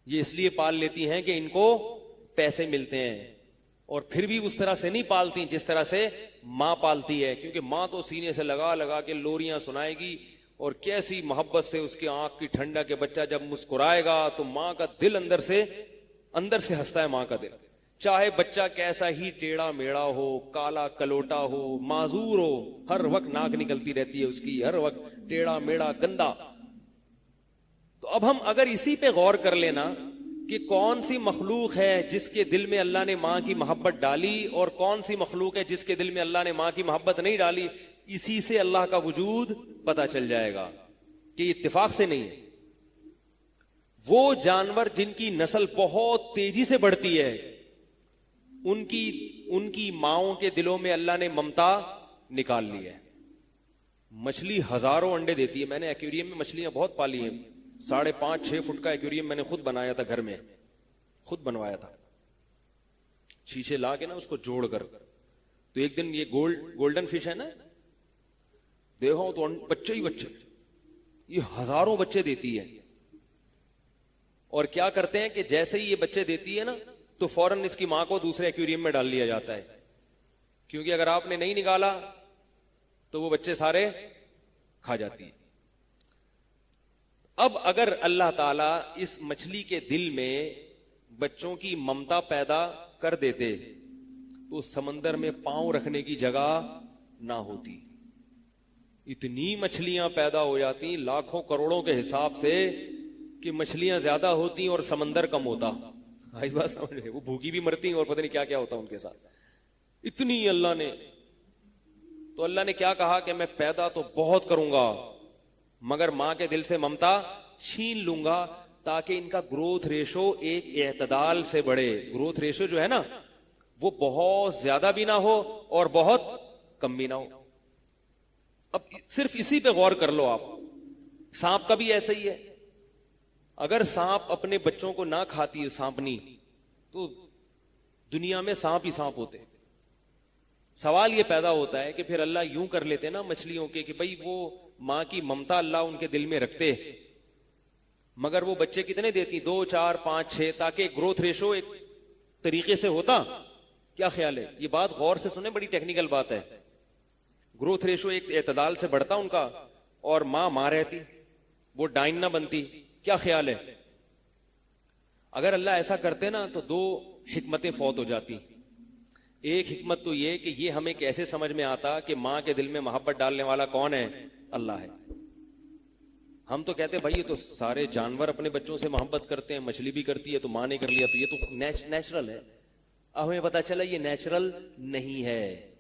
یہ اس لیے پال لیتی ہیں کہ ان کو پیسے ملتے ہیں، اور پھر بھی اس طرح سے نہیں پالتی جس طرح سے ماں پالتی ہے، کیونکہ ماں تو سینے سے لگا لگا کے لوریاں سنائے گی، اور کیسی محبت سے اس کی آنکھ کی ٹھنڈا کہ بچہ جب مسکرائے گا تو ماں کا دل اندر سے ہنستا ہے، ماں کا دل، چاہے بچہ کیسا ہی ٹیڑھا میڑا ہو، کالا کلوٹا ہو، معذور ہو، ہر وقت ناک نکلتی رہتی ہے اس کی، ہر وقت ٹیڑھا میڑا گندا۔ تو اب ہم اگر اسی پہ غور کر لینا کہ کون سی مخلوق ہے جس کے دل میں اللہ نے ماں کی محبت ڈالی، اور کون سی مخلوق ہے جس کے دل میں اللہ نے ماں کی محبت نہیں ڈالی، اسی سے اللہ کا وجود پتا چل جائے گا کہ اتفاق سے نہیں ہے۔ وہ جانور جن کی نسل بہت تیزی سے بڑھتی ہے، ان کی ماؤں کے دلوں میں اللہ نے ممتا نکال لی ہے۔ مچھلی ہزاروں انڈے دیتی ہے، میں نے ایکویریم میں مچھلیاں بہت پالی ہیں، 5.5-6 فٹ کا ایکویریم میں نے خود بنایا تھا، گھر میں خود بنوایا تھا، شیشے لا کے نا اس کو جوڑ کر۔ تو ایک دن یہ گولڈن فش ہے نا، دیکھو تو بچے ہی بچے، یہ ہزاروں بچے دیتی ہے، اور کیا کرتے ہیں کہ جیسے ہی یہ بچے دیتی ہے نا تو فوراً اس کی ماں کو دوسرے ایکویریم میں ڈال لیا جاتا ہے، کیونکہ اگر آپ نے نہیں نکالا تو وہ بچے سارے کھا جاتی ہے۔ اب اگر اللہ تعالی اس مچھلی کے دل میں بچوں کی ممتا پیدا کر دیتے تو سمندر میں پاؤں رکھنے کی جگہ نہ ہوتی، اتنی مچھلیاں پیدا ہو جاتی لاکھوں کروڑوں کے حساب سے کہ مچھلیاں زیادہ ہوتی اور سمندر کم ہوتا۔ آئی بات سمجھ، وہ بھوکی بھی مرتی اور پتہ نہیں کیا کیا ہوتا ان کے ساتھ، اتنی اللہ نے۔ تو اللہ نے کیا کہا کہ میں پیدا تو بہت کروں گا مگر ماں کے دل سے ممتا چھین لوں گا، تاکہ ان کا گروتھ ریشو ایک اعتدال سے بڑھے۔ گروتھ ریشو جو ہے نا وہ بہت زیادہ بھی نہ ہو اور بہت کم بھی نہ ہو۔ اب صرف اسی پہ غور کر لو آپ، سانپ کا بھی ایسا ہی ہے، اگر سانپ اپنے بچوں کو نہ کھاتی ہے سانپنی تو دنیا میں سانپ ہی سانپ ہوتے۔ سوال یہ پیدا ہوتا ہے کہ پھر اللہ یوں کر لیتے نا مچھلیوں کے کہ بھئی وہ ماں کی ممتا اللہ ان کے دل میں رکھتے، مگر وہ بچے کتنے دیتی، 2 4 5 6، تاکہ گروتھ ریشو ایک طریقے سے ہوتا۔ کیا خیال ہے؟ یہ بات غور سے سنیں، بڑی ٹیکنیکل بات ہے۔ گروتھ ریشو ایک اعتدال سے بڑھتا ان کا، اور ماں رہتی، وہ ڈائن نہ بنتی۔ کیا خیال ہے؟ اگر اللہ ایسا کرتے نا تو 2 حکمتیں فوت ہو جاتی۔ ایک حکمت تو یہ کہ یہ ہمیں کیسے سمجھ میں آتا کہ ماں کے دل میں محبت ڈالنے والا کون ہے؟ اللہ ہے۔ ہم تو کہتے ہیں بھائی یہ تو سارے جانور اپنے بچوں سے محبت کرتے ہیں، مچھلی بھی کرتی ہے تو ماں نے کر لیا تو یہ تو نیچرل ہے۔ اب ہمیں پتا چلا یہ نیچرل نہیں ہے،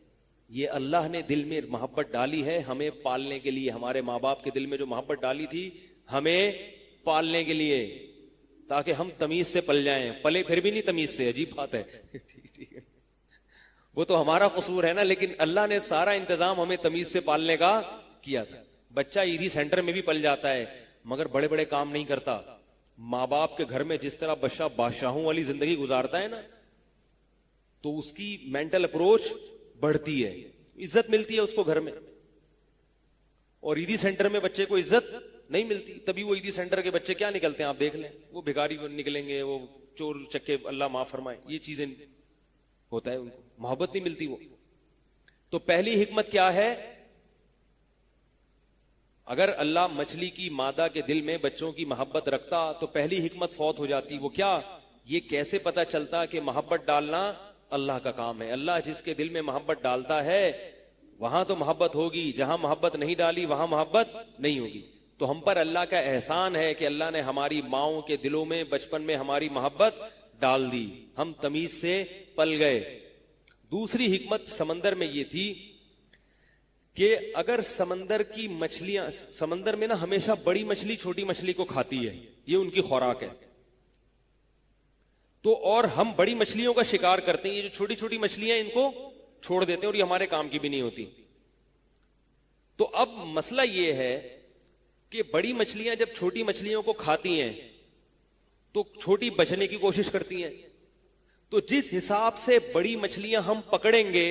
یہ اللہ نے دل میں محبت ڈالی ہے ہمیں پالنے کے لیے۔ ہمارے ماں باپ کے دل میں جو محبت ڈالی تھی ہمیں پالنے کے لیے، تاکہ ہم تمیز سے پل جائیں۔ پلے پھر بھی نہیں تمیز سے، عجیب بات ہے۔ ٹھیک ہے، وہ تو ہمارا قصور ہے نا، لیکن اللہ نے سارا انتظام ہمیں تمیز سے پالنے کا کیا تھا۔ بچہ عیدی سینٹر میں بھی پل جاتا ہے مگر بڑے بڑے کام نہیں کرتا۔ ماں باپ کے گھر میں جس طرح بچہ بادشاہوں والی زندگی گزارتا ہے نا تو اس کی مینٹل اپروچ بڑھتی ہے، عزت ملتی ہے اس کو گھر میں، اور عیدی سینٹر میں بچے کو عزت نہیں ملتی۔ تبھی وہ عیدی سینٹر کے بچے کیا نکلتے ہیں آپ دیکھ لیں، وہ بھکاری نکلیں گے، وہ چور چکے، اللہ معاف فرمائے، یہ چیزیں ہوتا ہے، ان کو محبت نہیں ملتی۔ وہ تو پہلی حکمت کیا ہے؟ اگر اللہ مچھلی کی مادہ کے دل میں بچوں کی محبت رکھتا تو پہلی حکمت فوت ہو جاتی۔ وہ کیا؟ یہ کیسے پتا چلتا کہ محبت ڈالنا اللہ کا کام ہے؟ اللہ جس کے دل میں محبت ڈالتا ہے وہاں تو محبت ہوگی، جہاں محبت نہیں ڈالی وہاں محبت نہیں ہوگی۔ تو ہم پر اللہ کا احسان ہے کہ اللہ نے ہماری ماؤں کے دلوں میں بچپن میں ہماری محبت ڈال دی، ہم تمیز سے پل گئے۔ دوسری حکمت سمندر میں یہ تھی کہ اگر سمندر کی مچھلیاں، سمندر میں نا ہمیشہ بڑی مچھلی چھوٹی مچھلی کو کھاتی ہے، یہ ان کی خوراک ہے، تو اور ہم بڑی مچھلیوں کا شکار کرتے ہیں، یہ جو چھوٹی چھوٹی مچھلیاں ان کو چھوڑ دیتے ہیں اور یہ ہمارے کام کی بھی نہیں ہوتی۔ تو اب مسئلہ یہ ہے کہ بڑی مچھلیاں جب چھوٹی مچھلیوں کو کھاتی ہیں تو چھوٹی بچنے کی کوشش کرتی ہیں، تو جس حساب سے بڑی مچھلیاں ہم پکڑیں گے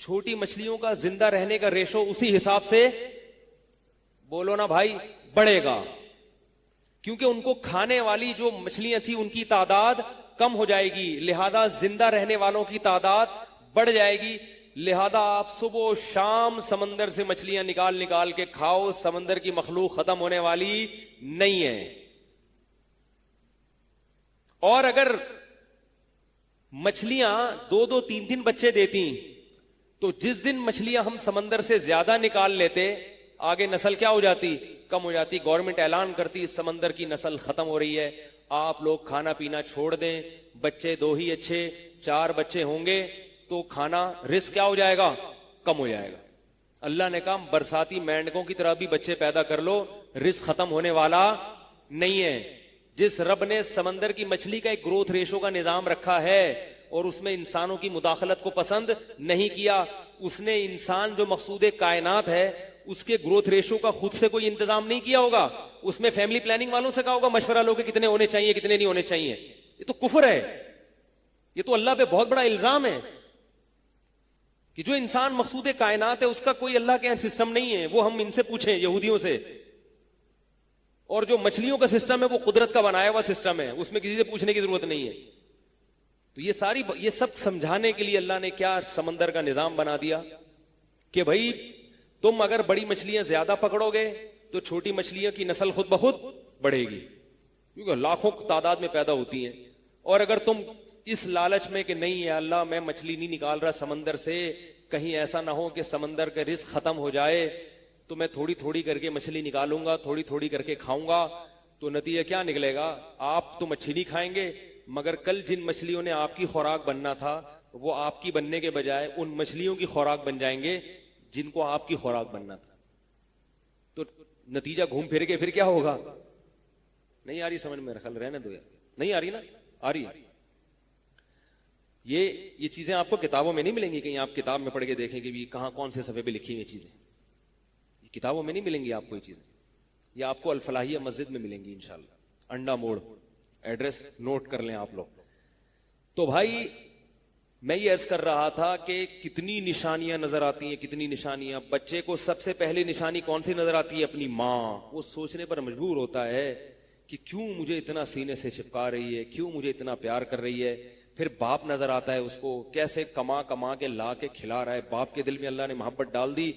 چھوٹی مچھلیوں کا زندہ رہنے کا ریشو اسی حساب سے، بولو نا بھائی، بڑھے گا۔ کیونکہ ان کو کھانے والی جو مچھلیاں تھی ان کی تعداد کم ہو جائے گی، لہذا زندہ رہنے والوں کی تعداد بڑھ جائے گی. لہذا آپ صبح و شام سمندر سے مچھلیاں نکال نکال کے کھاؤ، سمندر کی مخلوق ختم ہونے والی نہیں ہے. اور اگر مچھلیاں 2-2 3-3 بچے دیتی تو جس دن مچھلیاں ہم سمندر سے زیادہ نکال لیتے آگے نسل کیا ہو جاتی؟ کم ہو جاتی. گورنمنٹ اعلان کرتی اس سمندر کی نسل ختم ہو رہی ہے، آپ لوگ کھانا پینا چھوڑ دیں، بچے 2 ہی اچھے، 4 بچے ہوں گے تو کھانا رزق کیا ہو جائے گا؟ کم ہو جائے گا. اللہ نے کہا برساتی مینڈکوں کی طرح بھی بچے پیدا کر لو، رزق ختم ہونے والا نہیں ہے. جس رب نے سمندر کی مچھلی کا ایک گروتھ ریشو کا نظام رکھا ہے اور اس میں انسانوں کی مداخلت کو پسند نہیں کیا، اس نے انسان جو مقصود کائنات ہے اس کے گروتھ ریشو کا خود سے کوئی انتظام نہیں کیا ہوگا. اس میں فیملی پلاننگ والوں سے کہا ہوگا مشورہ لو کہ کتنے ہونے چاہیے کتنے نہیں ہونے چاہیے. یہ تو کفر ہے، یہ تو اللہ پہ بہت بڑا الزام ہے کہ جو انسان مقصود کائنات ہے اس کا کوئی اللہ کے یہاں سسٹم نہیں ہے. وہ ہم ان سے پوچھیں یہودیوں سے. اور جو مچھلیوں کا سسٹم ہے وہ قدرت کا بنایا ہوا سسٹم ہے، اس میں کسی سے پوچھنے کی ضرورت نہیں ہے. تو یہ سب سمجھانے کے لیے اللہ نے کیا سمندر کا نظام بنا دیا کہ بھائی تم اگر بڑی مچھلیاں زیادہ پکڑو گے تو چھوٹی مچھلیوں کی نسل خود بخود بڑھے گی، کیونکہ لاکھوں تعداد میں پیدا ہوتی ہیں. اور اگر تم اس لالچ میں کہ نہیں ہے اللہ میں مچھلی نہیں نکال رہا سمندر سے، کہیں ایسا نہ ہو کہ سمندر کا رزق ختم ہو جائے تو میں تھوڑی تھوڑی کر کے مچھلی نکالوں گا، تھوڑی تھوڑی کر کے کھاؤں گا، تو نتیجہ کیا نکلے گا؟ آپ تو مچھلی نہیں کھائیں گے، مگر کل جن مچھلیوں نے آپ کی خوراک بننا تھا وہ آپ کی بننے کے بجائے ان مچھلیوں کی خوراک بن جائیں گے جن کو آپ کی خوراک بننا تھا. تو نتیجہ گھوم پھر کے پھر کیا ہوگا؟ نہیں آ رہی سمجھ میں؟ رکھل رہنے دو یار. نہیں آ رہی نا؟ آ رہی ہے. یہ چیزیں آپ کو کتابوں میں نہیں ملیں گی، کہیں آپ کتاب میں پڑھ کے دیکھیں کہ بھی کہاں کون سے صفحے پہ لکھی ہوئی چیزیں. یہ کتابوں میں نہیں ملیں گی آپ کو یہ چیزیں. یہ آپ کو الفلاحیہ مسجد میں ملیں گی انشاءاللہ، انڈا موڑ. ایڈریس نوٹ کر لیں آپ لوگ. تو بھائی میں یہ عرض کر رہا تھا کہ کتنی نشانیاں نظر آتی ہیں، کتنی نشانیاں. بچے کو سب سے پہلی نشانی کون سی نظر آتی ہے؟ اپنی ماں. وہ سوچنے پر مجبور ہوتا ہے کہ کیوں مجھے اتنا سینے سے چپکا رہی ہے، کیوں مجھے اتنا پیار کر رہی ہے. پھر باپ نظر آتا ہے اس کو، کیسے کما کما کے لا کے کھلا رہا ہے. باپ کے دل میں اللہ نے محبت ڈال دی،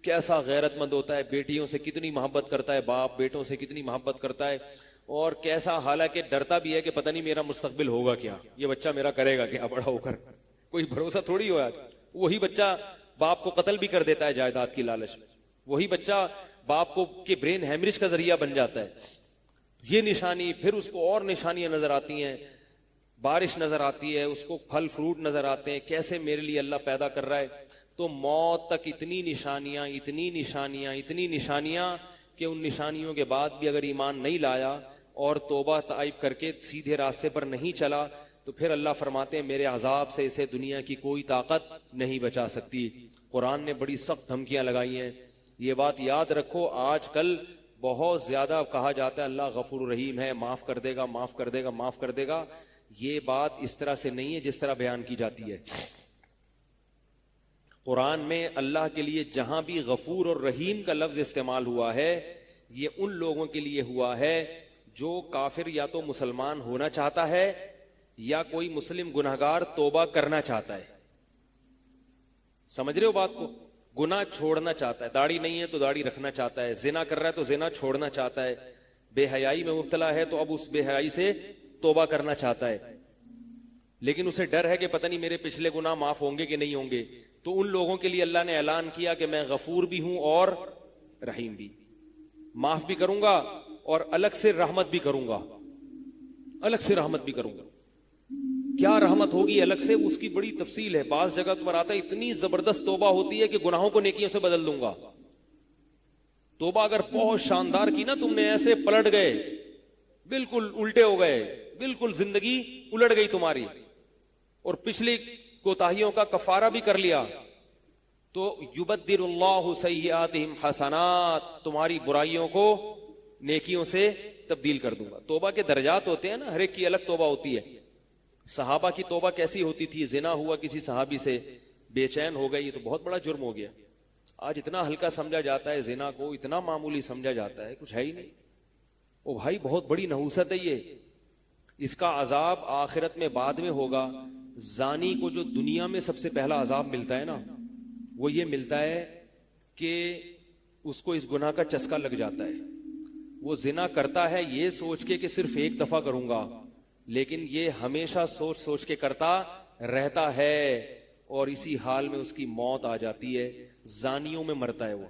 کیسا غیرت مند ہوتا ہے. بیٹیوں سے کتنی محبت کرتا ہے باپ، بیٹوں سے کتنی محبت کرتا ہے. اور کیسا حالانکہ ڈرتا بھی ہے کہ پتہ نہیں میرا مستقبل ہوگا کیا، یہ بچہ میرا کرے گا کیا بڑا ہو کر. کوئی بھروسہ تھوڑی ہوا. وہی بچہ باپ کو قتل بھی کر دیتا ہے جائیداد کی لالچ میں. وہی بچہ باپ کو کے برین ہیمریج کا ذریعہ بن جاتا ہے. یہ نشانی. پھر اس کو اور نشانیاں نظر آتی ہیں. بارش نظر آتی ہے، اس کو پھل فروٹ نظر آتے ہیں، کیسے میرے لیے اللہ پیدا کر رہا ہے. تو موت تک اتنی نشانیاں اتنی نشانیاں اتنی نشانیاں کہ ان نشانیوں کے بعد بھی اگر ایمان نہیں لایا اور توبہ طائب کر کے سیدھے راستے پر نہیں چلا تو پھر اللہ فرماتے ہیں میرے عذاب سے اسے دنیا کی کوئی طاقت نہیں بچا سکتی. قرآن نے بڑی سخت دھمکیاں لگائی ہیں. یہ بات یاد رکھو. آج کل بہت زیادہ کہا جاتا ہے اللہ غفور رحیم ہے، معاف کر دے گا معاف کر دے گا معاف کر دے گا. یہ بات اس طرح سے نہیں ہے جس طرح بیان کی جاتی ہے. قرآن میں اللہ کے لیے جہاں بھی غفور اور رحیم کا لفظ استعمال ہوا ہے یہ ان لوگوں کے لیے ہوا ہے جو کافر یا تو مسلمان ہونا چاہتا ہے یا کوئی مسلم گنہگار توبہ کرنا چاہتا ہے. سمجھ رہے ہو بات کو؟ گناہ چھوڑنا چاہتا ہے، داڑھی نہیں ہے تو داڑھی رکھنا چاہتا ہے، زنا کر رہا ہے تو زنا چھوڑنا چاہتا ہے، بے حیائی میں مبتلا ہے تو اب اس بے حیائی سے توبہ کرنا چاہتا ہے، لیکن اسے ڈر ہے کہ پتہ نہیں میرے پچھلے گناہ معاف ہوں گے کہ نہیں ہوں گے. تو ان لوگوں کے لیے اللہ نے اعلان کیا کہ میں غفور بھی ہوں اور رحیم بھی، معاف بھی کروں گا اور الگ سے رحمت بھی کروں گا. الگ سے رحمت بھی کروں گا. کیا رحمت ہوگی الگ سے؟ اس کی بڑی تفصیل ہے. بعض جگہ پر آتا ہے اتنی زبردست توبہ ہوتی ہے کہ گناہوں کو نیکیوں سے بدل دوں گا. توبہ اگر بہت شاندار کی نا تم نے، ایسے پلٹ گئے، بالکل الٹے ہو گئے، بالکل زندگی الٹ گئی تمہاری، اور پچھلی کوتاہیوں کا کفارہ بھی کر لیا، تو یبدل اللہ سیئاتہم حسنات، تمہاری برائیوں کو نیکیوں سے تبدیل کر دوں گا. توبہ کے درجات ہوتے ہیں نا، ہر ایک کی الگ توبہ ہوتی ہے. صحابہ کی توبہ کیسی ہوتی تھی؟ زنا ہوا کسی صحابی سے، بے چین ہو گئی، یہ تو بہت بڑا جرم ہو گیا. آج اتنا ہلکا سمجھا جاتا ہے زنا کو، اتنا معمولی سمجھا جاتا ہے، کچھ ہے ہی نہیں. او بھائی بہت بڑی نحوست ہے یہ، اس کا عذاب آخرت میں بعد میں ہوگا. زانی کو جو دنیا میں سب سے پہلا عذاب ملتا ہے نا، وہ یہ ملتا ہے کہ اس کو اس گناہ کا چسکا لگ جاتا ہے. وہ زنا کرتا ہے یہ سوچ کے کہ صرف ایک دفعہ کروں گا، لیکن یہ ہمیشہ سوچ سوچ کے کرتا رہتا ہے، اور اسی حال میں اس کی موت آ جاتی ہے. زانیوں میں مرتا ہے وہ.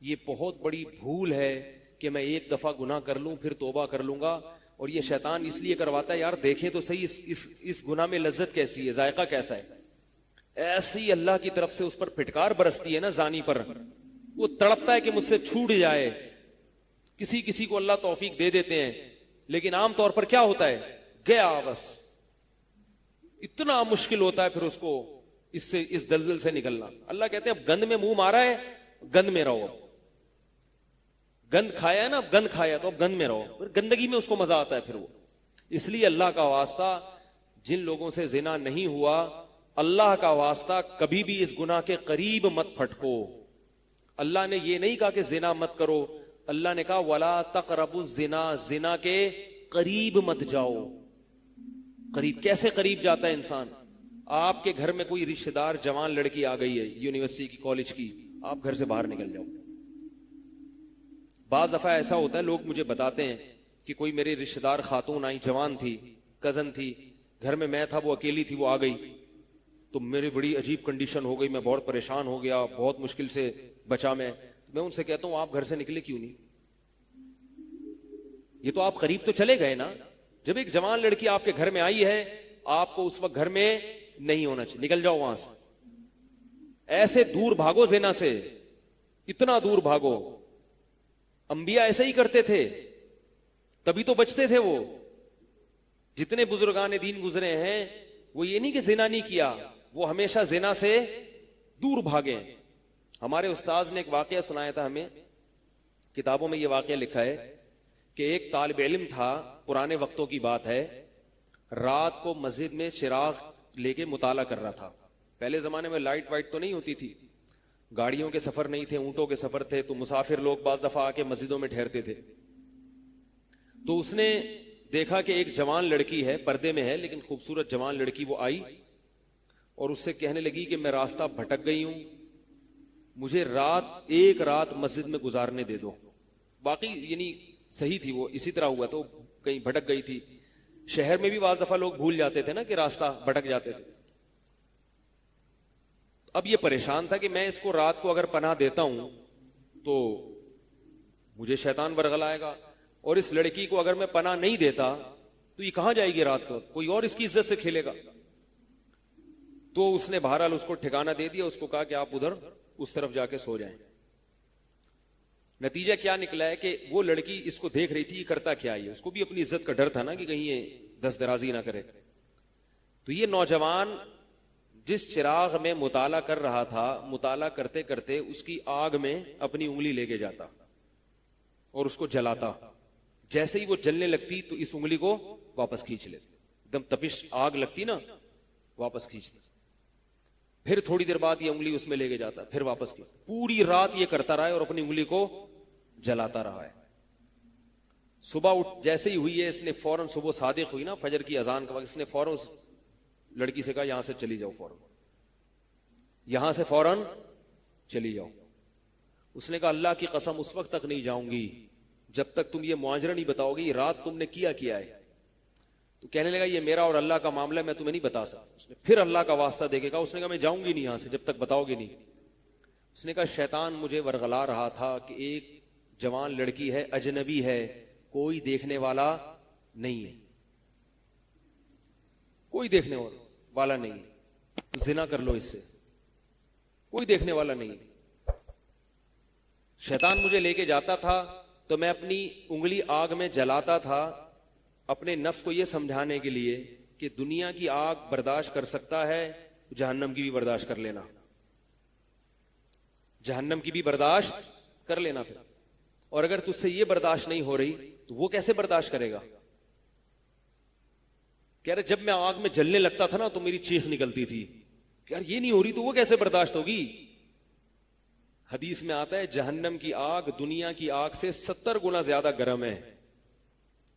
یہ بہت بڑی بھول ہے کہ میں ایک دفعہ گناہ کر لوں پھر توبہ کر لوں گا. اور یہ شیطان اس لیے کرواتا ہے، یار دیکھیں تو صحیح اس گناہ میں لذت کیسی ہے، ذائقہ کیسا ہے. ایسی اللہ کی طرف سے اس پر پھٹکار برستی ہے نا زانی پر، وہ تڑپتا ہے کہ مجھ سے چھوٹ جائے. کسی کو اللہ توفیق دے دیتے ہیں، لیکن عام طور پر کیا ہوتا ہے، گیا بس. اتنا مشکل ہوتا ہے پھر اس کو اس دلدل سے نکلنا. اللہ کہتے ہیں اب گند میں منہ مارا ہے، گند میں رہو. گند کھایا ہے نا، اب گند کھایا تو اب گند میں رہو. پھر گندگی میں اس کو مزہ آتا ہے پھر وہ. اس لیے اللہ کا واسطہ جن لوگوں سے زنا نہیں ہوا، اللہ کا واسطہ کبھی بھی اس گناہ کے قریب مت پھٹکو. اللہ نے یہ نہیں کہا کہ زنا مت کرو، اللہ نے کہا وَلَا تَقْرَبُوا الزِّنَا، زنا کے قریب مت جاؤ. قریب کیسے قریب جاتا ہے انسان؟ آپ کے گھر میں کوئی رشتہ دار جوان لڑکی آ گئی ہے یونیورسٹی کی، کالج کی، آپ گھر سے باہر نکل جاؤ. بعض دفعہ ایسا ہوتا ہے، لوگ مجھے بتاتے ہیں کہ کوئی میرے رشتہ دار خاتون آئی، جوان تھی، کزن تھی، گھر میں میں تھا، وہ اکیلی تھی، وہ آ گئی تو میری بڑی عجیب کنڈیشن ہو گئی، میں بہت پریشان ہو گیا، بہت مشکل سے بچا میں ان سے کہتا ہوں آپ گھر سے نکلے کیوں نہیں؟ یہ تو آپ قریب تو چلے گئے نا. جب ایک جوان لڑکی آپ کے گھر میں آئی ہے، آپ کو اس وقت گھر میں نہیں ہونا چاہیے، نکل جاؤ وہاں سے. ایسے دور بھاگو زنا سے، اتنا دور بھاگو. انبیاء ایسا ہی کرتے تھے، تبھی تو بچتے تھے. وہ جتنے بزرگان دین گزرے ہیں، وہ یہ نہیں کہ زنا نہیں کیا، وہ ہمیشہ زنا سے دور بھاگے. ہمارے استاذ نے ایک واقعہ سنایا تھا ہمیں، کتابوں میں یہ واقعہ لکھا ہے کہ ایک طالب علم تھا، پرانے وقتوں کی بات ہے، رات کو مسجد میں چراغ لے کے مطالعہ کر رہا تھا. پہلے زمانے میں لائٹ وائٹ تو نہیں ہوتی تھی، گاڑیوں کے سفر نہیں تھے، اونٹوں کے سفر تھے، تو مسافر لوگ بعض دفعہ آ کے مسجدوں میں ٹھہرتے تھے. تو اس نے دیکھا کہ ایک جوان لڑکی ہے، پردے میں ہے لیکن خوبصورت جوان لڑکی، وہ آئی اور اس سے کہنے لگی کہ میں راستہ بھٹک گئی ہوں، مجھے ایک رات مسجد میں گزارنے دے دو. باقی یعنی صحیح تھی، وہ اسی طرح ہوا تو کہیں بھٹک گئی تھی. شہر میں بھی بعض دفعہ لوگ بھول جاتے تھے نا کہ راستہ بھٹک جاتے تھے. اب یہ پریشان تھا کہ میں اس کو رات کو اگر پناہ دیتا ہوں تو مجھے شیطان ورغلائے گا، اور اس لڑکی کو اگر میں پناہ نہیں دیتا تو یہ کہاں جائے گی رات کو، کوئی اور اس کی عزت سے کھیلے گا. تو اس نے بہرحال اس کو ٹھکانہ دے دیا، اس کو کہا کہ آپ ادھر اس طرف جا کے سو جائیں. نتیجہ کیا نکلا ہے کہ وہ لڑکی اس کو دیکھ رہی تھی، یہ کرتا کیا ہے، اس کو بھی اپنی عزت کا ڈر تھا نا کہ کہیں یہ دست درازی نہ کرے. تو یہ نوجوان جس چراغ میں مطالعہ کر رہا تھا، مطالعہ کرتے کرتے اس کی آگ میں اپنی انگلی لے کے جاتا اور اس کو جلاتا. جیسے ہی وہ جلنے لگتی تو اس انگلی کو واپس کھینچ لیتے، ایک دم تپش آگ لگتی نا، واپس کھینچتا. پھر تھوڑی دیر بعد یہ انگلی اس میں لے کے جاتا، پھر واپس کھینچتا. پوری رات یہ کرتا رہا ہے اور اپنی انگلی کو جلاتا رہا ہے. صبح جیسے ہی ہوئی ہے، اس نے فوراً، صبح صادق ہوئی نا فجر کی اذان کا وقت، اس نے فوراً اس لڑکی سے کہا یہاں سے چلی جاؤ، فوراً یہاں سے فوراً چلی جاؤ. اس نے کہا اللہ کی قسم اس وقت تک نہیں جاؤں گی جب تک تم یہ معاجرہ نہیں بتاؤ گے، یہ رات تم نے کیا ہے. تو کہنے لگا یہ میرا اور اللہ کا معاملہ ہے، میں تمہیں نہیں بتا سکتا. اس نے پھر اللہ کا واسطہ دے کے کہا، اس نے کہا میں جاؤں گی نہیں یہاں سے جب تک بتاؤ گے نہیں. اس نے کہا شیطان مجھے ورغلا رہا تھا کہ ایک جوان لڑکی ہے، اجنبی ہے، کوئی دیکھنے والا نہیں ہے، کوئی دیکھنے والا نہیں ہے، تو زنا کر لو اس سے، کوئی دیکھنے والا نہیں ہے. شیطان مجھے لے کے جاتا تھا تو میں اپنی انگلی آگ میں جلاتا تھا، اپنے نفس کو یہ سمجھانے کے لیے کہ دنیا کی آگ برداشت کر سکتا ہے، جہنم کی بھی برداشت کر لینا، جہنم کی بھی برداشت کر لینا. پھر اور اگر تجھ سے یہ برداشت نہیں ہو رہی تو وہ کیسے برداشت کرے گا؟ کہہ رہے جب میں آگ میں جلنے لگتا تھا نا تو میری چیخ نکلتی تھی کہ یار یہ نہیں ہو رہی تو وہ کیسے برداشت ہوگی. حدیث میں آتا ہے جہنم کی آگ دنیا کی آگ سے 70 گنا زیادہ گرم ہے.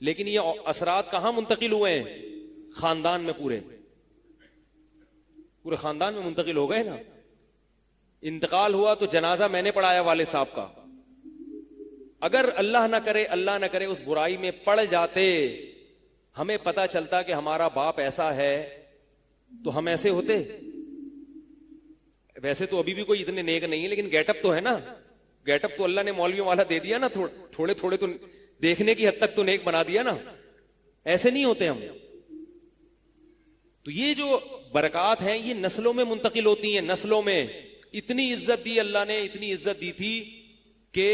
لیکن یہ اثرات کہاں منتقل ہوئے ہیں؟ خاندان میں، پورے خاندان میں منتقل ہو گئے نا. انتقال ہوا تو جنازہ میں نے پڑھایا والد صاحب کا. اگر اللہ نہ کرے اس برائی میں پڑ جاتے، ہمیں پتا چلتا کہ ہمارا باپ ایسا ہے، تو ہم ایسے ہوتے؟ ویسے تو ابھی بھی کوئی اتنے نیک نہیں ہے، لیکن گیٹ اپ تو ہے نا. گیٹ اپ تو اللہ نے مولویوں والا دے دیا نا، تھوڑے تھوڑے تو دیکھنے کی حد تک تو نیک بنا دیا نا. ایسے نہیں ہوتے ہم. تو یہ جو برکات ہیں یہ نسلوں میں منتقل ہوتی ہیں. نسلوں میں اتنی عزت دی اللہ نے، اتنی عزت دی تھی کہ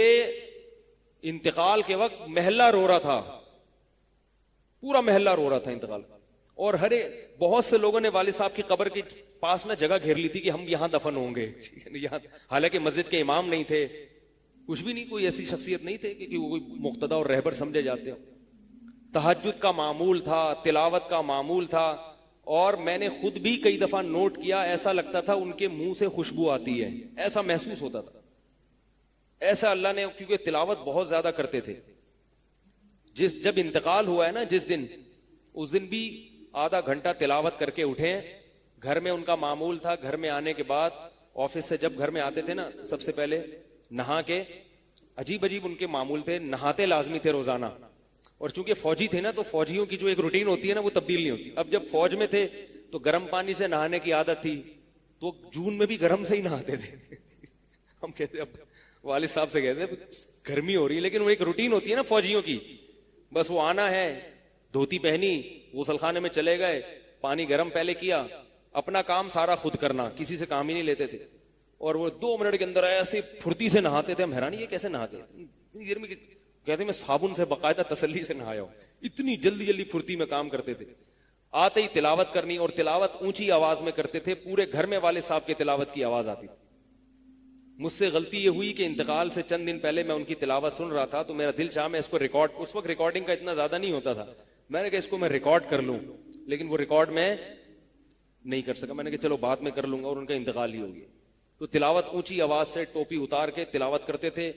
انتقال کے وقت محلہ رو رہا تھا، پورا محلہ رو رہا تھا انتقال. اور بہت سے لوگوں نے والد صاحب کی قبر کے پاس نہ جگہ گھیر لی تھی کہ ہم یہاں دفن ہوں گے. حالانکہ مسجد کے امام نہیں تھے، کچھ بھی نہیں، کوئی ایسی شخصیت نہیں تھے کہ وہ کوئی مقتدی اور رہبر سمجھے جاتے ہو. تہجد کا معمول تھا، تلاوت کا معمول تھا. اور میں نے خود بھی کئی دفعہ نوٹ کیا، ایسا لگتا تھا ان کے منہ سے خوشبو آتی ہے، ایسا محسوس ہوتا تھا. ایسا اللہ نے، کیونکہ تلاوت بہت زیادہ کرتے تھے. جب انتقال ہوا ہے نا جس دن، اس دن بھی آدھا گھنٹہ تلاوت کر کے اٹھے. گھر میں ان کا معمول تھا، گھر میں آنے کے بعد آفس سے جب گھر میں آتے تھے نا، سب سے پہلے نہا کے، عجیب عجیب ان کے معمول تھے، نہاتے لازمی تھے روزانہ. اور چونکہ فوجی تھے نا، تو فوجیوں کی جو ایک روٹین ہوتی ہے نا وہ تبدیل نہیں ہوتی. اب جب فوج میں تھے تو گرم پانی سے نہانے کی عادت تھی، تو جون میں بھی گرم سے ہی نہاتے تھے. ہم کہتے اب والد صاحب سے کہتے ہیں گرمی ہو رہی ہے، لیکن وہ ایک روٹین ہوتی ہے نا فوجیوں کی. بس وہ آنا ہے، دھوتی پہنی، غسل خانے میں چلے گئے، پانی گرم پہلے کیا، اپنا کام سارا خود کرنا، کسی سے کام ہی نہیں لیتے تھے. اور وہ 2 منٹ کے اندر ایسے پھرتی سے نہاتے تھے. ہم حیرانی یہ کیسے نہا گئے اتنی دیر میں. کہتے میں صابن سے باقاعدہ تسلی سے نہایا ہوں. اتنی جلدی جلدی پھرتی میں کام کرتے تھے. آتے ہی تلاوت کرنی، اور تلاوت اونچی آواز میں کرتے تھے. پورے گھر میں والد صاحب کے تلاوت کی آواز آتی تھی. مجھ سے غلطی یہ ہوئی کہ انتقال سے چند دن پہلے میں ان کی تلاوت سن رہا تھا، تو میرا دل چاہا میں اس کو ریکارڈ، اس وقت ریکارڈنگ کا اتنا زیادہ نہیں ہوتا تھا، میں نے کہا اس کو میں ریکارڈ کر لوں، لیکن وہ ریکارڈ میں نہیں کر سکا. میں نے کہا چلو بعد میں کر لوں گا، اور ان کا انتقال ہی ہو گیا. تو تلاوت اونچی آواز سے ٹوپی اتار کے تلاوت کرتے تھے.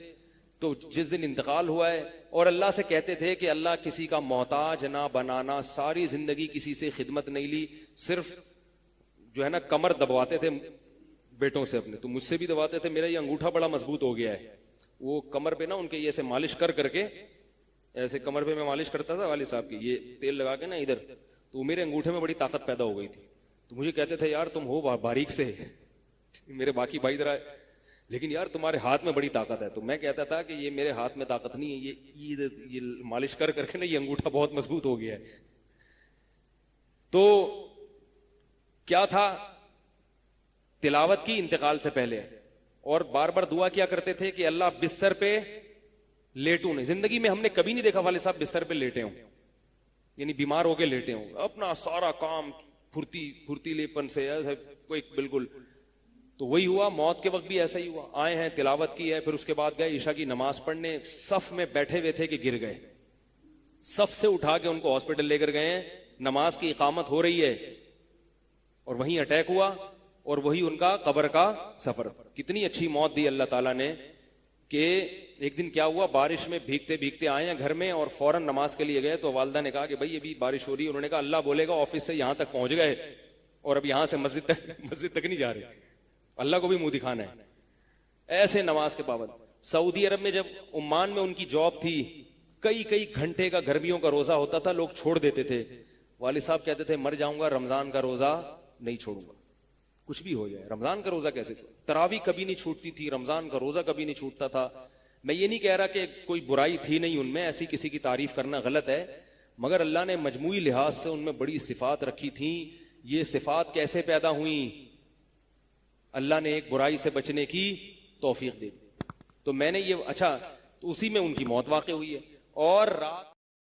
تو جس دن انتقال ہوا ہے، اور اللہ سے کہتے تھے کہ اللہ کسی کا محتاج نہ بنانا، ساری زندگی کسی سے خدمت نہیں لی، صرف جو ہے نا کمر دبواتے تھے بیٹوں سے اپنے. تو مجھ سے بھی دباتے تھے، میرا یہ انگوٹھا بڑا مضبوط ہو گیا ہے. وہ کمر پہ نا ان کے یہ ایسے مالش کر کے، ایسے کمر پہ میں مالش کرتا تھا والد صاحب کی، یہ تیل لگا کے نا ادھر، تو میرے انگوٹھے میں بڑی طاقت پیدا ہو گئی تھی. تو مجھے کہتے تھے یار تم ہو باریک سے، میرے باقی بھائی ذرا، لیکن یار تمہارے ہاتھ میں بڑی طاقت ہے. تو میں کہتا تھا کہ یہ میرے ہاتھ میں طاقت نہیں ہے، یہ مالش کر کے نا یہ انگوٹھا بہت مضبوط ہو گیا ہے. تو کیا تھا، تلاوت کی انتقال سے پہلے، اور بار بار دعا کیا کرتے تھے کہ اللہ بستر پہ لیٹوں نہیں. زندگی میں ہم نے کبھی نہیں دیکھا والد صاحب بستر پہ لیٹے ہوں، یعنی بیمار ہو کے لیٹے ہوں. اپنا سارا کام پھرتیلے پن سے ایسا کوئی بالکل. تو وہی ہوا، موت کے وقت بھی ایسا ہی ہوا. آئے ہیں، تلاوت کی ہے، پھر اس کے بعد گئے عشاء کی نماز پڑھنے. صف میں بیٹھے ہوئے تھے کہ گر گئے. صف سے اٹھا کے ان کو ہاسپٹل لے کر گئے ہیں، نماز کی اقامت ہو رہی ہے، اور وہیں اٹیک ہوا، اور وہی ان کا قبر کا سفر. کتنی اچھی موت دی اللہ تعالیٰ نے کہ ایک دن کیا ہوا، بارش میں بھیگتے بھیگتے آئے ہیں گھر میں، اور فوراً نماز کے لیے گئے. تو والدہ نے کہا کہ بھائی ابھی بارش ہو رہی ہے. انہوں نے کہا اللہ بولے گا آفس سے یہاں تک پہنچ گئے، اور اب یہاں سے مسجد تک نہیں جا رہے، اللہ کو بھی منہ دکھانا ہے. ایسے نماز کے پابند. سعودی عرب میں جب عمان میں ان کی جاب تھی، کئی گھنٹے کا گرمیوں کا روزہ ہوتا تھا، لوگ چھوڑ دیتے تھے. والد صاحب کہتے تھے مر جاؤں گا رمضان کا روزہ نہیں چھوڑوں گا، کچھ بھی ہو جائے رمضان کا روزہ کیسے چھوڑ. تراویح کبھی نہیں چھوٹتی تھی، رمضان کا روزہ کبھی نہیں چھوٹتا تھا. میں یہ نہیں کہہ رہا کہ کوئی برائی تھی نہیں ان میں، ایسی کسی کی تعریف کرنا غلط ہے، مگر اللہ نے مجموعی لحاظ سے ان میں بڑی صفات رکھی تھیں. یہ صفات کیسے پیدا ہوئیں؟ اللہ نے ایک برائی سے بچنے کی توفیق دے دی. تو میں نے یہ تو اسی میں ان کی موت واقع ہوئی ہے. اور رات